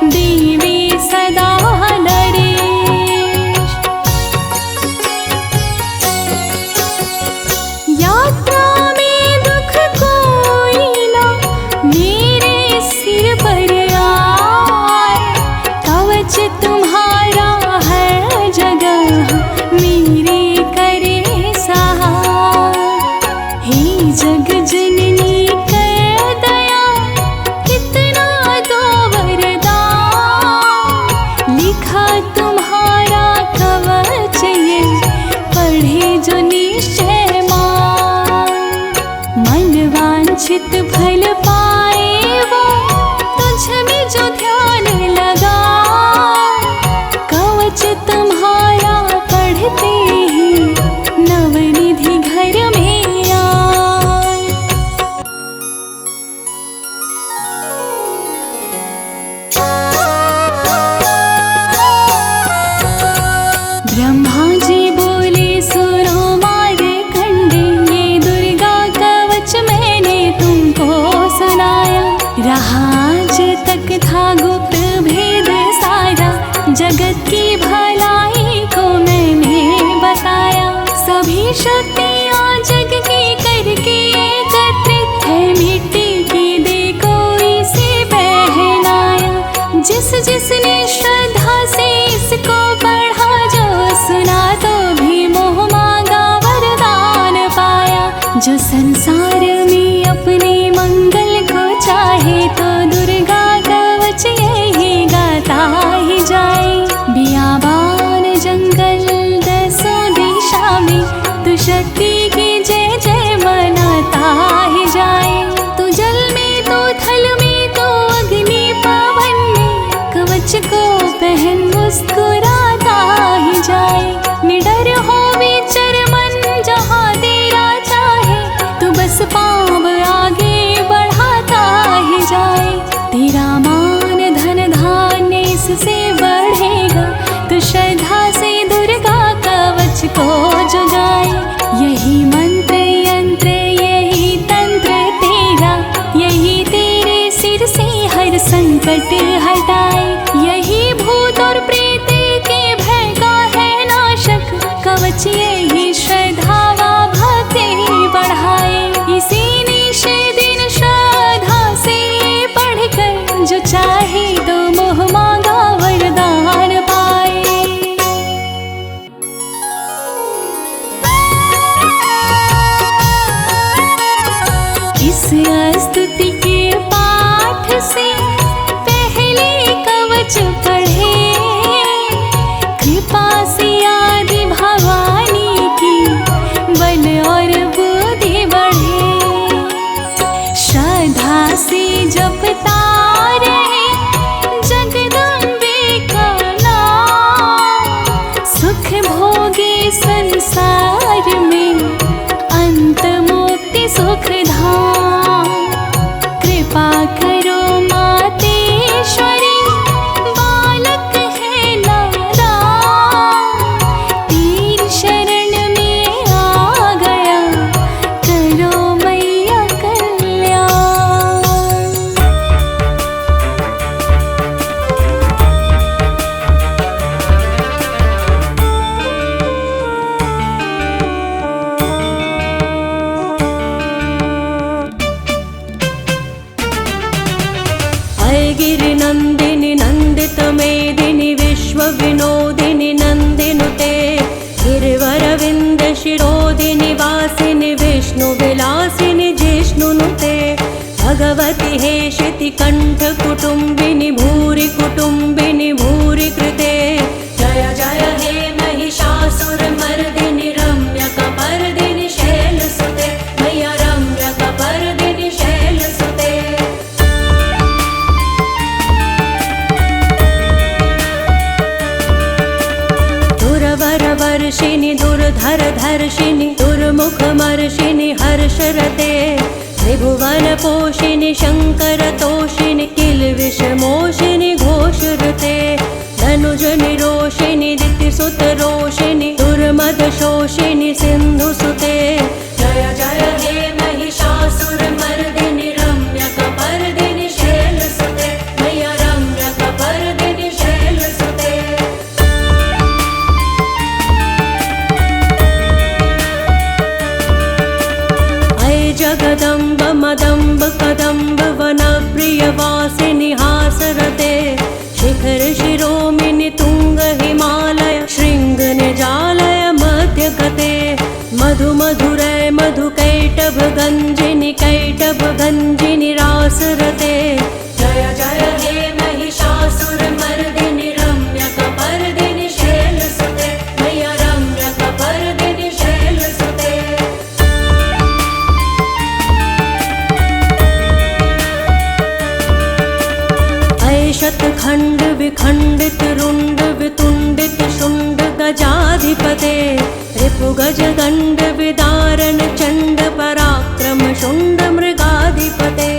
Speaker 1: देवी सदा नरेश। यात्रा में दुख कोई ना मेरे सिर पर आए, कवच तुम्हारा है जगह मेरे करे सहाय। हे जग जननी कर दया कितना दो वरदान, लिखा तुम्हारा कवच ये पढ़े जो निश्चय मान। मन वांछित फल पाए वो तुझ में जो ध्यान लगा, कवच तुम्हारा पढ़ते ही नवनिधि घर में आए। ब्रह्मा जी बोले सुनो मार्कंडे, ये दुर्गा कवच मैंने तुमको सुनाया। रहा आज तक था गुप्त भेद सारा, जगत की भलाई को मैंने बताया। सभी शक्तियाँ जग की करके एकत्रित है, मिट्टी की दे कोई से पहनाया। जिस जिसने श्रद्धा से इसको पढ़ा, जो सुना तो भी मोह मांगा वरदान पाया। जो संसार में अपने मंगल को चाहे, तो दुर्गा कवच यही गाता ही जाए। बियाबान जंगल दसों दिशा में तू शक्ति की जय जय मनाता ही जाए। तू जल में तो थल में तो अग्नि पवन में, कवच को पहन मुस्कुराता ही जाए। निडर हो विचर मन जहाँ तेरा चाहे, तू बस पाँव आगे बढ़ाता ही जाए। तेरा मान धन धान्य इससे बढ़ेगा, तू श्रद्धा से दुर्गा कवच को जुगाए। यही मंत्र यंत्र यही तंत्र तेरा, यही तेरे सिर से हर संकट हटाए। यही भूत और प्रेत के भय का है नाशक, कवच यही श्रद्धा व भक्ति बढ़ाए। इसी निश दिन श्रद्धा से पढ़कर जो चाहे तो मोह मांगा वरदान पाए। इस स्तुति के पाठ से पहले कवच पढ़े, कृपा से आदि भवानी की बल और बुद्धि बढ़े। श्रद्धा से जपता रहे जगदम्बे का नाम, सुख भोगे संसार में अंत मुक्ति सुख धाम। कृपा करो मातेश्वरी, बालक है नादान, तेरी शरण में आ गया, करो मैया कल्याण।
Speaker 4: गिरि नंदिनि नंदित मेदिनि विश्व विनोदिनि नंदिनुते, गिरिवरविंद शिरोदिनि वासिनि विष्णु विलासिनि जिष्णुनुते। भगवति हेशिति कंठ कुटुंबिनि भूरि कुटुंबिनि भूरि कृते। जय जय हे महिषासुर मर्दिनि रम्य कपर्दिनि शैलसुते, मैया रम्य कपर्दिनि शैलसुते। वर्षिणि दुर्धर धर्षिणि दुर्मुख मर्षिणि हर्षरते। त्रिभुवन पोषिणि शंकर तोषिणि किल विषमोषिणि घोर शतखण्ड विखण्डित रुण्ड वितुण्डित शुण्ड गजाधिपते रिपुगज दण्ड विदारण चण्ड पराक्रम शुण्ड मृगाधिपते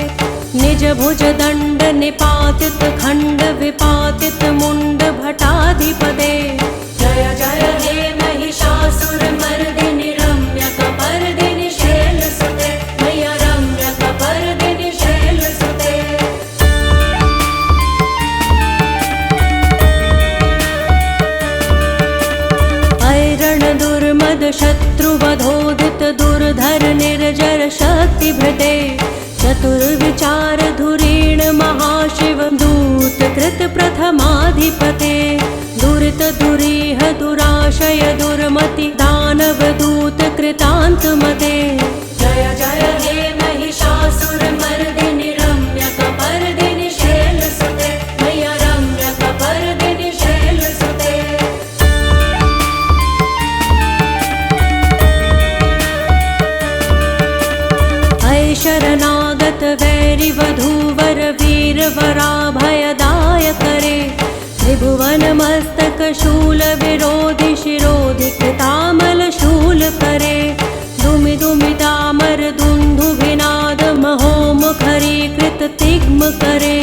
Speaker 4: निज भुज दण्ड निपातित खण्ड विपातित मुण्ड भटाधिपते जय जय हे महिषासुरमर्दिनि रम्यकपर्दिनि शैलसुते मैया रम्यकपर्दिनि शैलसुते ऐरण दुर्मद शत्रुवधोदित दुर्धर निर्जर शक्तिभृते चतुर्विचार धुरीण महाशिव दूत कृत प्रथमाधिपते दुरित दुरीह दुराशय दुर्मति दानव दूत कृतान्तमते जय जय हे महिषासुरमर्दिनि रम्यकपर्दिनि शैलसुते मैया रम्यकपर्दिनि शैलसुते शरणागत वैरि वधूवर वीर वराभयदाय करे त्रिभुवन मस्तक शूल विरोधि शिरोधि कृतामल शूल करे दुमि दुमि दामर दुन्दु विनाद महोमुखरी कृत तिग्म करे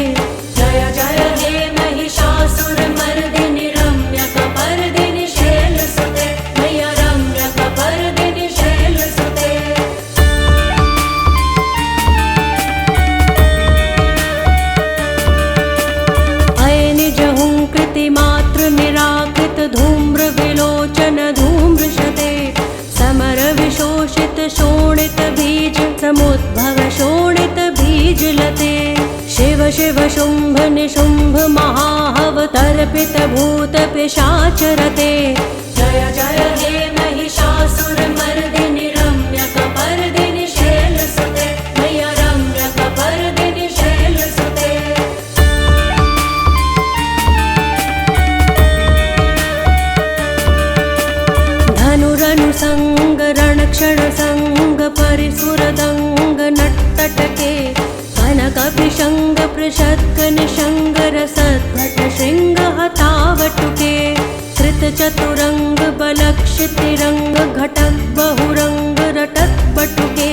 Speaker 4: जय जय हे महिषासुरमर्दिनि रम्यकपर्दिनि शैलसुते मैया रम्यकपर्दिनि शैलसुते मातृ निराकृत धूम्र विलोचन धूम्रशते समर विशोषित शोणित बीज समुद्भव शोणित बीज लते शिव शिव शुंभ निशुंभ महाहव तर्पित भूत पिशाचरते जय जय हे महिषासुरमर्दिनि रम्यकपर्दिनि शैलसुते मैया रम्यकपर्दिनि शैलसुते धनुरनुसंग रणक्षण संग परिसुरदंग नट्टटके कनकपिशंग पृषत्क निशंग रसद्भट शृंग हतावटुके कृत चतुरंग बलक्षितिरंग घटक बहुरंग रटक बटुके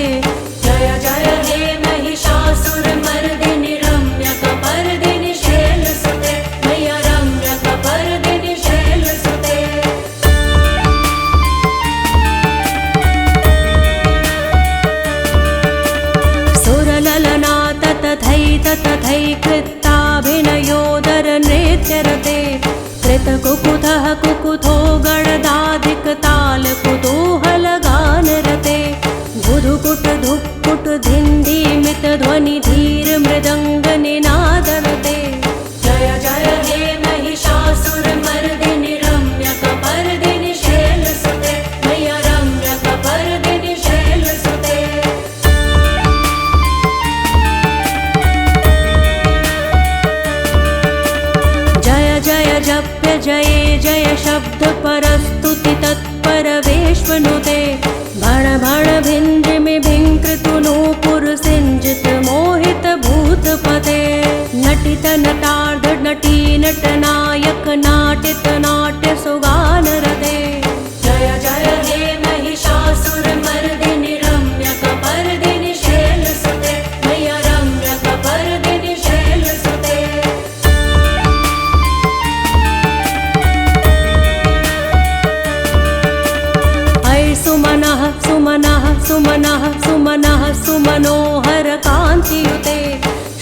Speaker 4: जय जय हे महिषासुरमर्दिनि रम्यकपर्दिनि शैलसुते मैया रम्यकपर्दिनि शैलसुते सुरललनात तथैत तथैकृत्ताभिनयोदर नृत्यरते कृतकुकुतः कुकुथो गणदाधिक ताल कुतूहल गानरते बुधुकुट धुक्कुट धिन्धीमित ध्वनि धीर मृदंग निनादरते जय जय हे महिषासुरमर्दिनि रम्यकपर्दिनि शैलसुते मैया रम्यकपर्दिनि शैलसुते जय जय जप्य जये जय शब्द परस्तुति तत्पर वेश्मनुते भण भण भिन्द्रिमि भिङ्कृतु नूपुर सिञ्जित मोहित भूतपते नटित नटार्ध नटी नटनायक नाटित नाट्य सुगानरते जय जय हे महिषासुरमर्दिनि रम्यकपर्दिनि शैलसुते मैया रम्यकपर्दिनि शैलसुते सुमनः सुमनः सुमनः सुमनः सुमनोहर कान्तियुते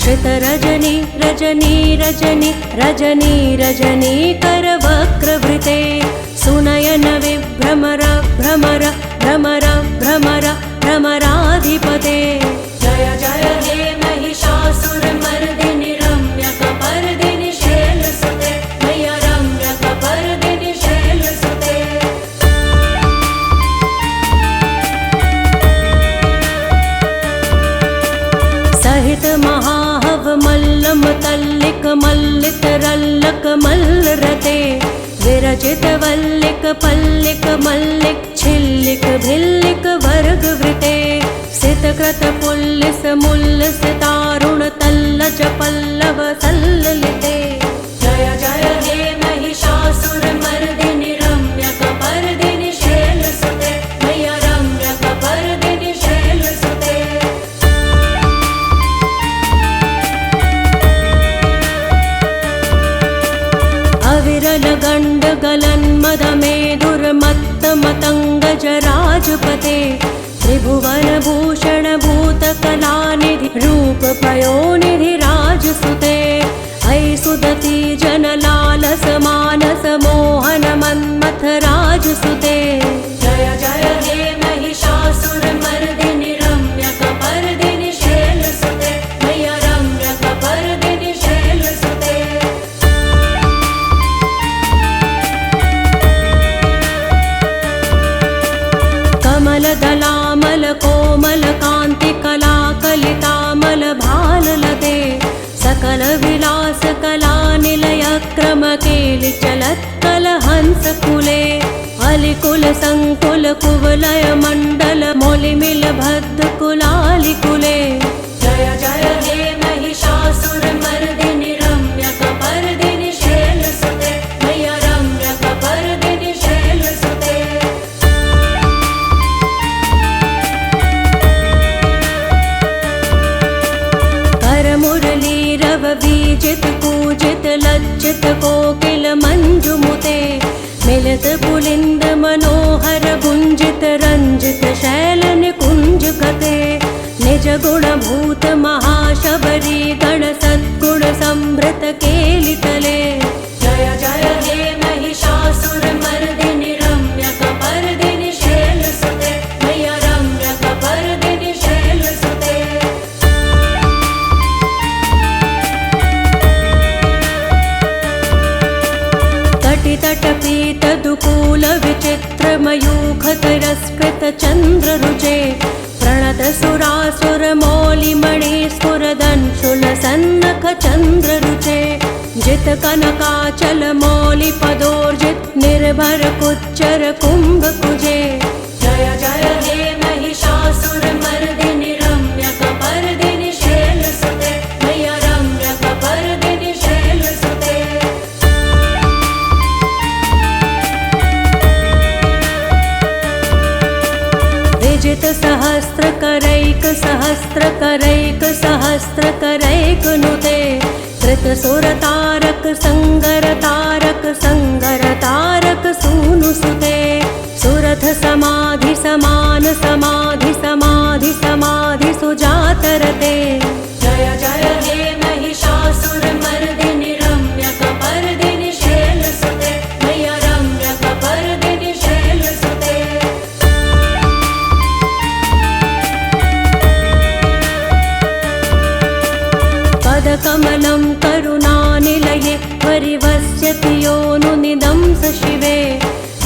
Speaker 4: श्रितरजनी रजनी रजनी रजनी रजनी करवक्रवृते सुनयन विभ्रमर भ्रमर भ्रमर भ्रमर भ्रमराधिपते जय जय हे महिषासुरमर्दिनि रम्यकपर्दिनि शैलसुते मैया रम्यकपर्दिनि शैलसुते सहित महाहव मल्लम तल्लिक मल्लित रल्लक मल्लरते विरचित वल्लिक पल्लिक मल्लिक छिल्लिक भिल्लिक वर्गवृते सितकृत पुल्लिस मुल्लिस तारुण तल्लज पल्लव सल्ललिते राजपते त्रिभुवनभूषण भूतकलानिधि रूप पयोनिधि राजसुते ऐ सुदती जनलालस मानस मोहन मन्मथ राजसुते जय जय हे महिषासुरमर्दिनि रम्यकपर्दिनि शैलसुते मैया रम्यकपर्दिनि शैलसुते कमलदलामल कोमल कान्ति कला कलितामल भाललते सकल विलास कला निलय क्रम केलि चलत् कलहंस कुले अलिकुल संकुल कुवलय मंडल मोलिमिल भद्द कुलालि कुले जय जय हे महिषासुरमर्दिनि रम्यकपर्दिनि शैलसुते मैया रम्यकपर्दिनि शैलसुते करमुरलीरव बीजित पूजित लज्जित कोकिल मंजुमुते मिलित पुलिंद मनोहर गुंजित रंजित शैल निकुंज कते निज गुण भूत महाशबरी गण सद्गुण संभृत केलितले जय जय हे महिषासुरमर्दिनि रम्यकपर्दिनि शैलसुते मैया रम्यकपर्दिनि शैलसुते तटितटपीत दुकूल विचित्र मयूख तिरस्कृत चंद्र रुचे प्रणत सुरासुर मौलि मणि स्फुरदंशुल सन्नख चंद्र रुचे जित कनकाचल मौलि पदोर्जित निर्भर कुच्चर कुंभ कुजे जय जय हे महिषासुरमर्दिनि रम्यकपर्दिनि शैलसुते मैया रम्यकपर्दिनि शैलसुते विजित सहस्र करैक सहस्र करैक सहस्र करैक नुते कृत सुर तारक संगर तारक सूनु सुते सुरथ समाधि समान समाधि समाधि समाधि सुजातरते जय जय हे महिषासुरमर्दिनि रम्यकपर्दिनि शैलसुते मैया रम्यकपर्दिनि शैलसुते पदकमलं करुणानिलये परिवस्यति योनुनिदं स शिवे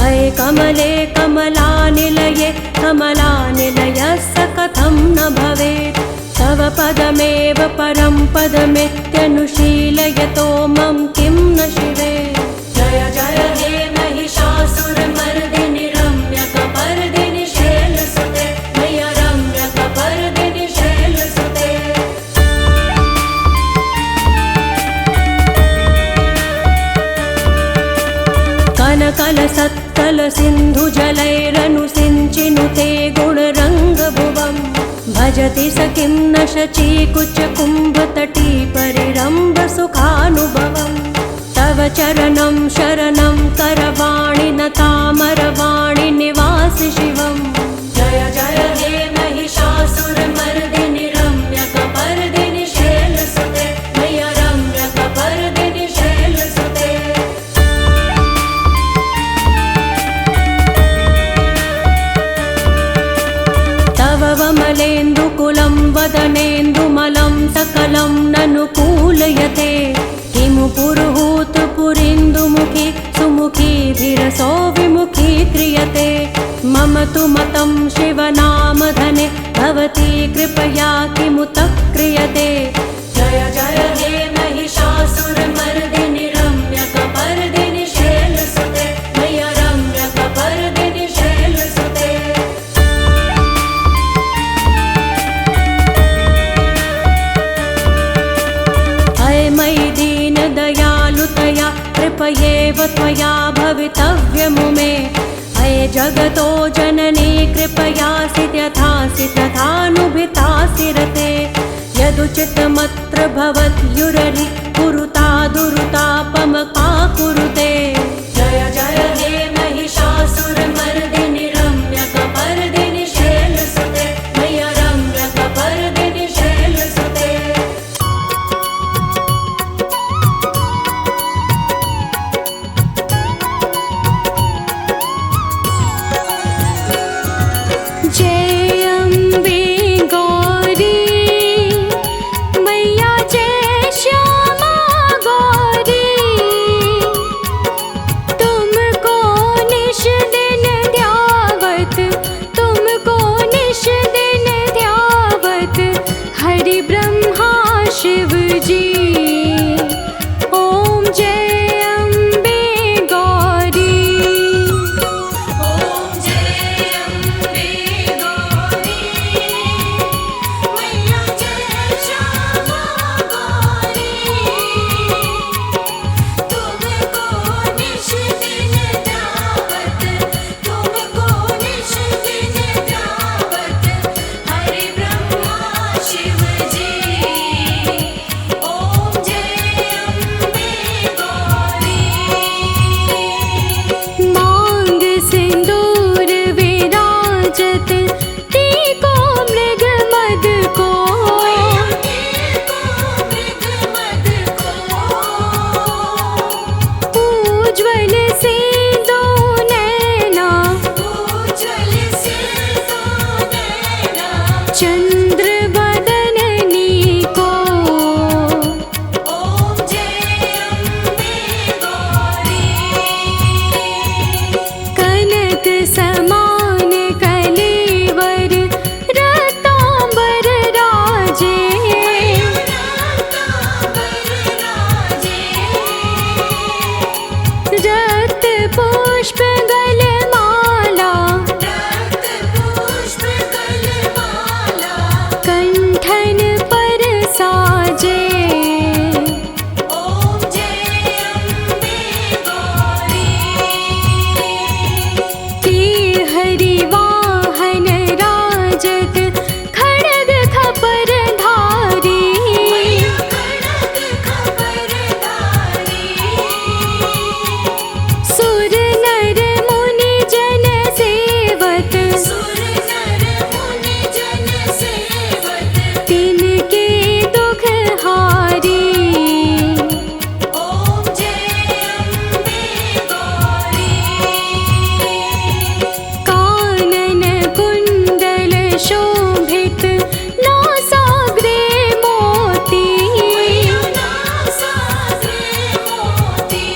Speaker 4: अये कमले कमलानिलये कमलानिलयस्य कथं न भवेत् तव पदमेव परं पदमित्यनुशीलयतो मम किं न शिवे जय जय हे महिषासुरमर्दिनि रम्यकपर्दिनि शैलसुते मैया रम्यकपर्दिनि शैलसुते कनकल सत्तल सिंधु जलैरनुसिञ्चिनुते गुणरङ्गभुवम् भजति स किं न शचीकुच कुम्भतटी परिरम्भ सुखानुभवम् तव चरणं शरणं करवाणि न तामरवाणि निवासि शिवम् जय जय हे महिषासुरमर्दिनि रम्यकपर्दिनि शैलसुते मैया रम्यकपर्दिनि शैलसुते वमलेन्दुकुलं वदनेन्दुमलं सकलं ननुकूलयते किमु पुरुहूत पुरीन्दुमुखी सुमुखीधिरसो विमुखी क्रियते मम तु मतं शिवनामधने भवती कृपया किमुत क्रियते जय जय हे महिषासुरमर्दिनि रम्यकपर्दिनि शैलसुते मैया रम्यकपर्दिनि शैलसुते मयि दीनदयालुतया कृपयेव त्वया भवितव्यमुमे अये जगतो जननी कृपयासि यथासि तथानुभितासि रते यदुचितमत्र भवत्युररि कुरुता दुरुतापमका कुरुते जय जय हे महिषासुरमर्दिनि रम्यकपर्दिनि
Speaker 1: पुष्प गलमाला,
Speaker 2: रक्त पुष्प गलमाला,
Speaker 1: कंठन पर साजे।
Speaker 2: ओम जय अम्बे गौरी।
Speaker 1: के हरि वाहन राजत, खड्ग खपर धारी।
Speaker 2: मैया खड्ग खबरधारी।
Speaker 1: सुर नर मुनि जन सेवत,
Speaker 2: सुर नर मुनि जन सेवत,
Speaker 1: तिनके दुख हारी।
Speaker 2: ओम जय अम्बे गौरी।
Speaker 1: कानन कुंडल शोभित, नासाग्रे मोती।
Speaker 2: नासाग्रे मोती,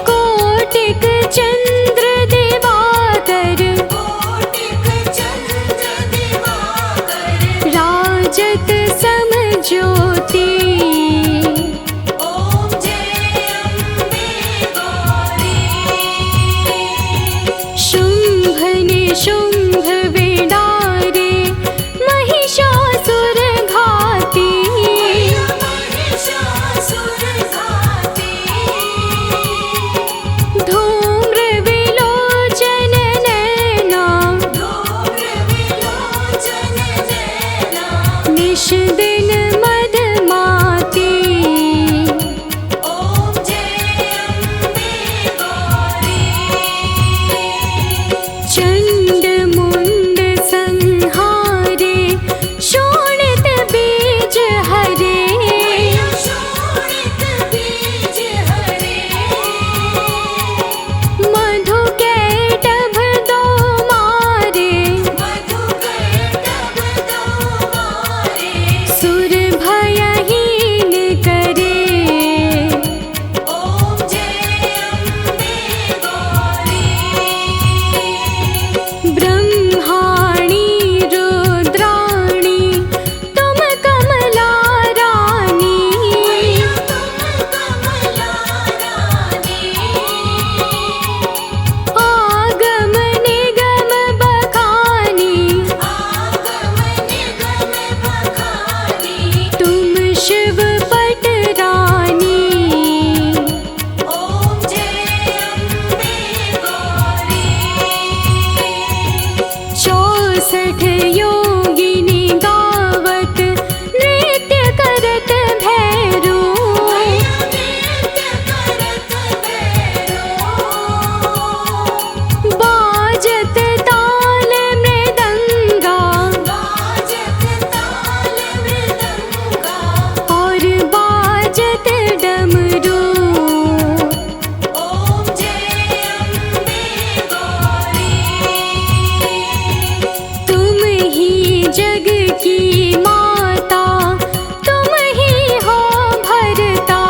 Speaker 1: कोटिक चंद्र दिवाकर,
Speaker 2: कोटिक चंद्र दिवाकर,
Speaker 1: राजत सम ज्योति।
Speaker 2: ओम जय अम्बे गौरी।
Speaker 1: शुंभ निशुंभ विडारे, महिषासुर घाती।
Speaker 2: महिषासुर घाती,
Speaker 1: धूम्र विलोचन नैना,
Speaker 2: धूम्र विलोचन नैना,
Speaker 1: निश दिन मदमाती।
Speaker 2: ओम जय अम्बे गौरी।
Speaker 1: चंड मुंड संहारे, शोणित बीज हरे।
Speaker 2: शोणित बीज हरे,
Speaker 1: मधु कैटभ दो मारे,
Speaker 2: मधु कैटभ दो मारे।
Speaker 1: सुर भयहीन करे।
Speaker 2: ओम जय अम्बे गौरी।
Speaker 1: ब्रह्माणी रुद्राणी, तुम कमला रानी।
Speaker 2: तुम कमला रानी,
Speaker 1: आगम निगम बखानी,
Speaker 2: आगम निगम बखानी।
Speaker 1: तुम शिव पट रानी।
Speaker 2: ओम जय अम्बे गौरी।
Speaker 1: 64 योगिनी गावत, नृत्य करत भैरो।
Speaker 2: नृत्य करत भैरो,
Speaker 1: बाजत ताल मृदंगा,
Speaker 2: बाजत ताल मृदंगा।
Speaker 1: और बाजत डमरू।
Speaker 2: ओम जय अम्बे गौरी।
Speaker 1: तुम ही जग की माता, तुम ही हो भरता।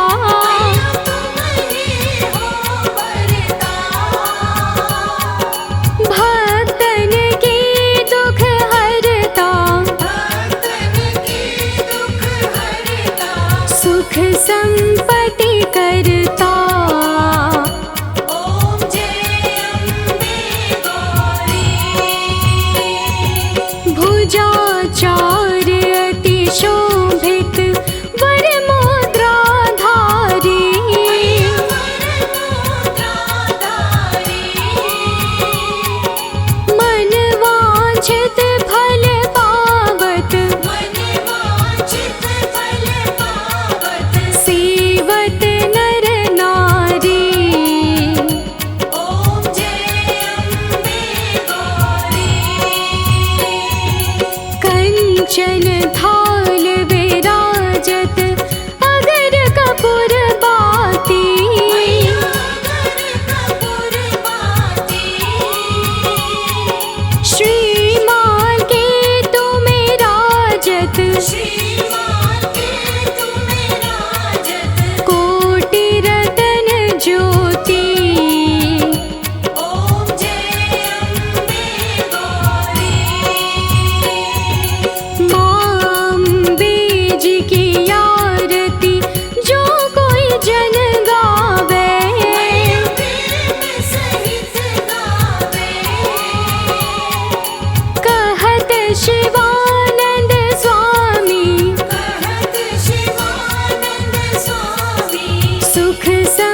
Speaker 2: तुम ही हो भरता,
Speaker 1: भक्तन की दुख हरता,
Speaker 2: भक्तन की दुख हरता।
Speaker 1: सुख संपत्ति करता।
Speaker 2: ओम जय अम्बे गौरी।
Speaker 1: भुजाचार अति शोभित, वर मुद्राधारी। मन वांछित फल पावत,
Speaker 2: मन वांछित फल पावत,
Speaker 1: सेवत नर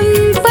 Speaker 1: संपत्ति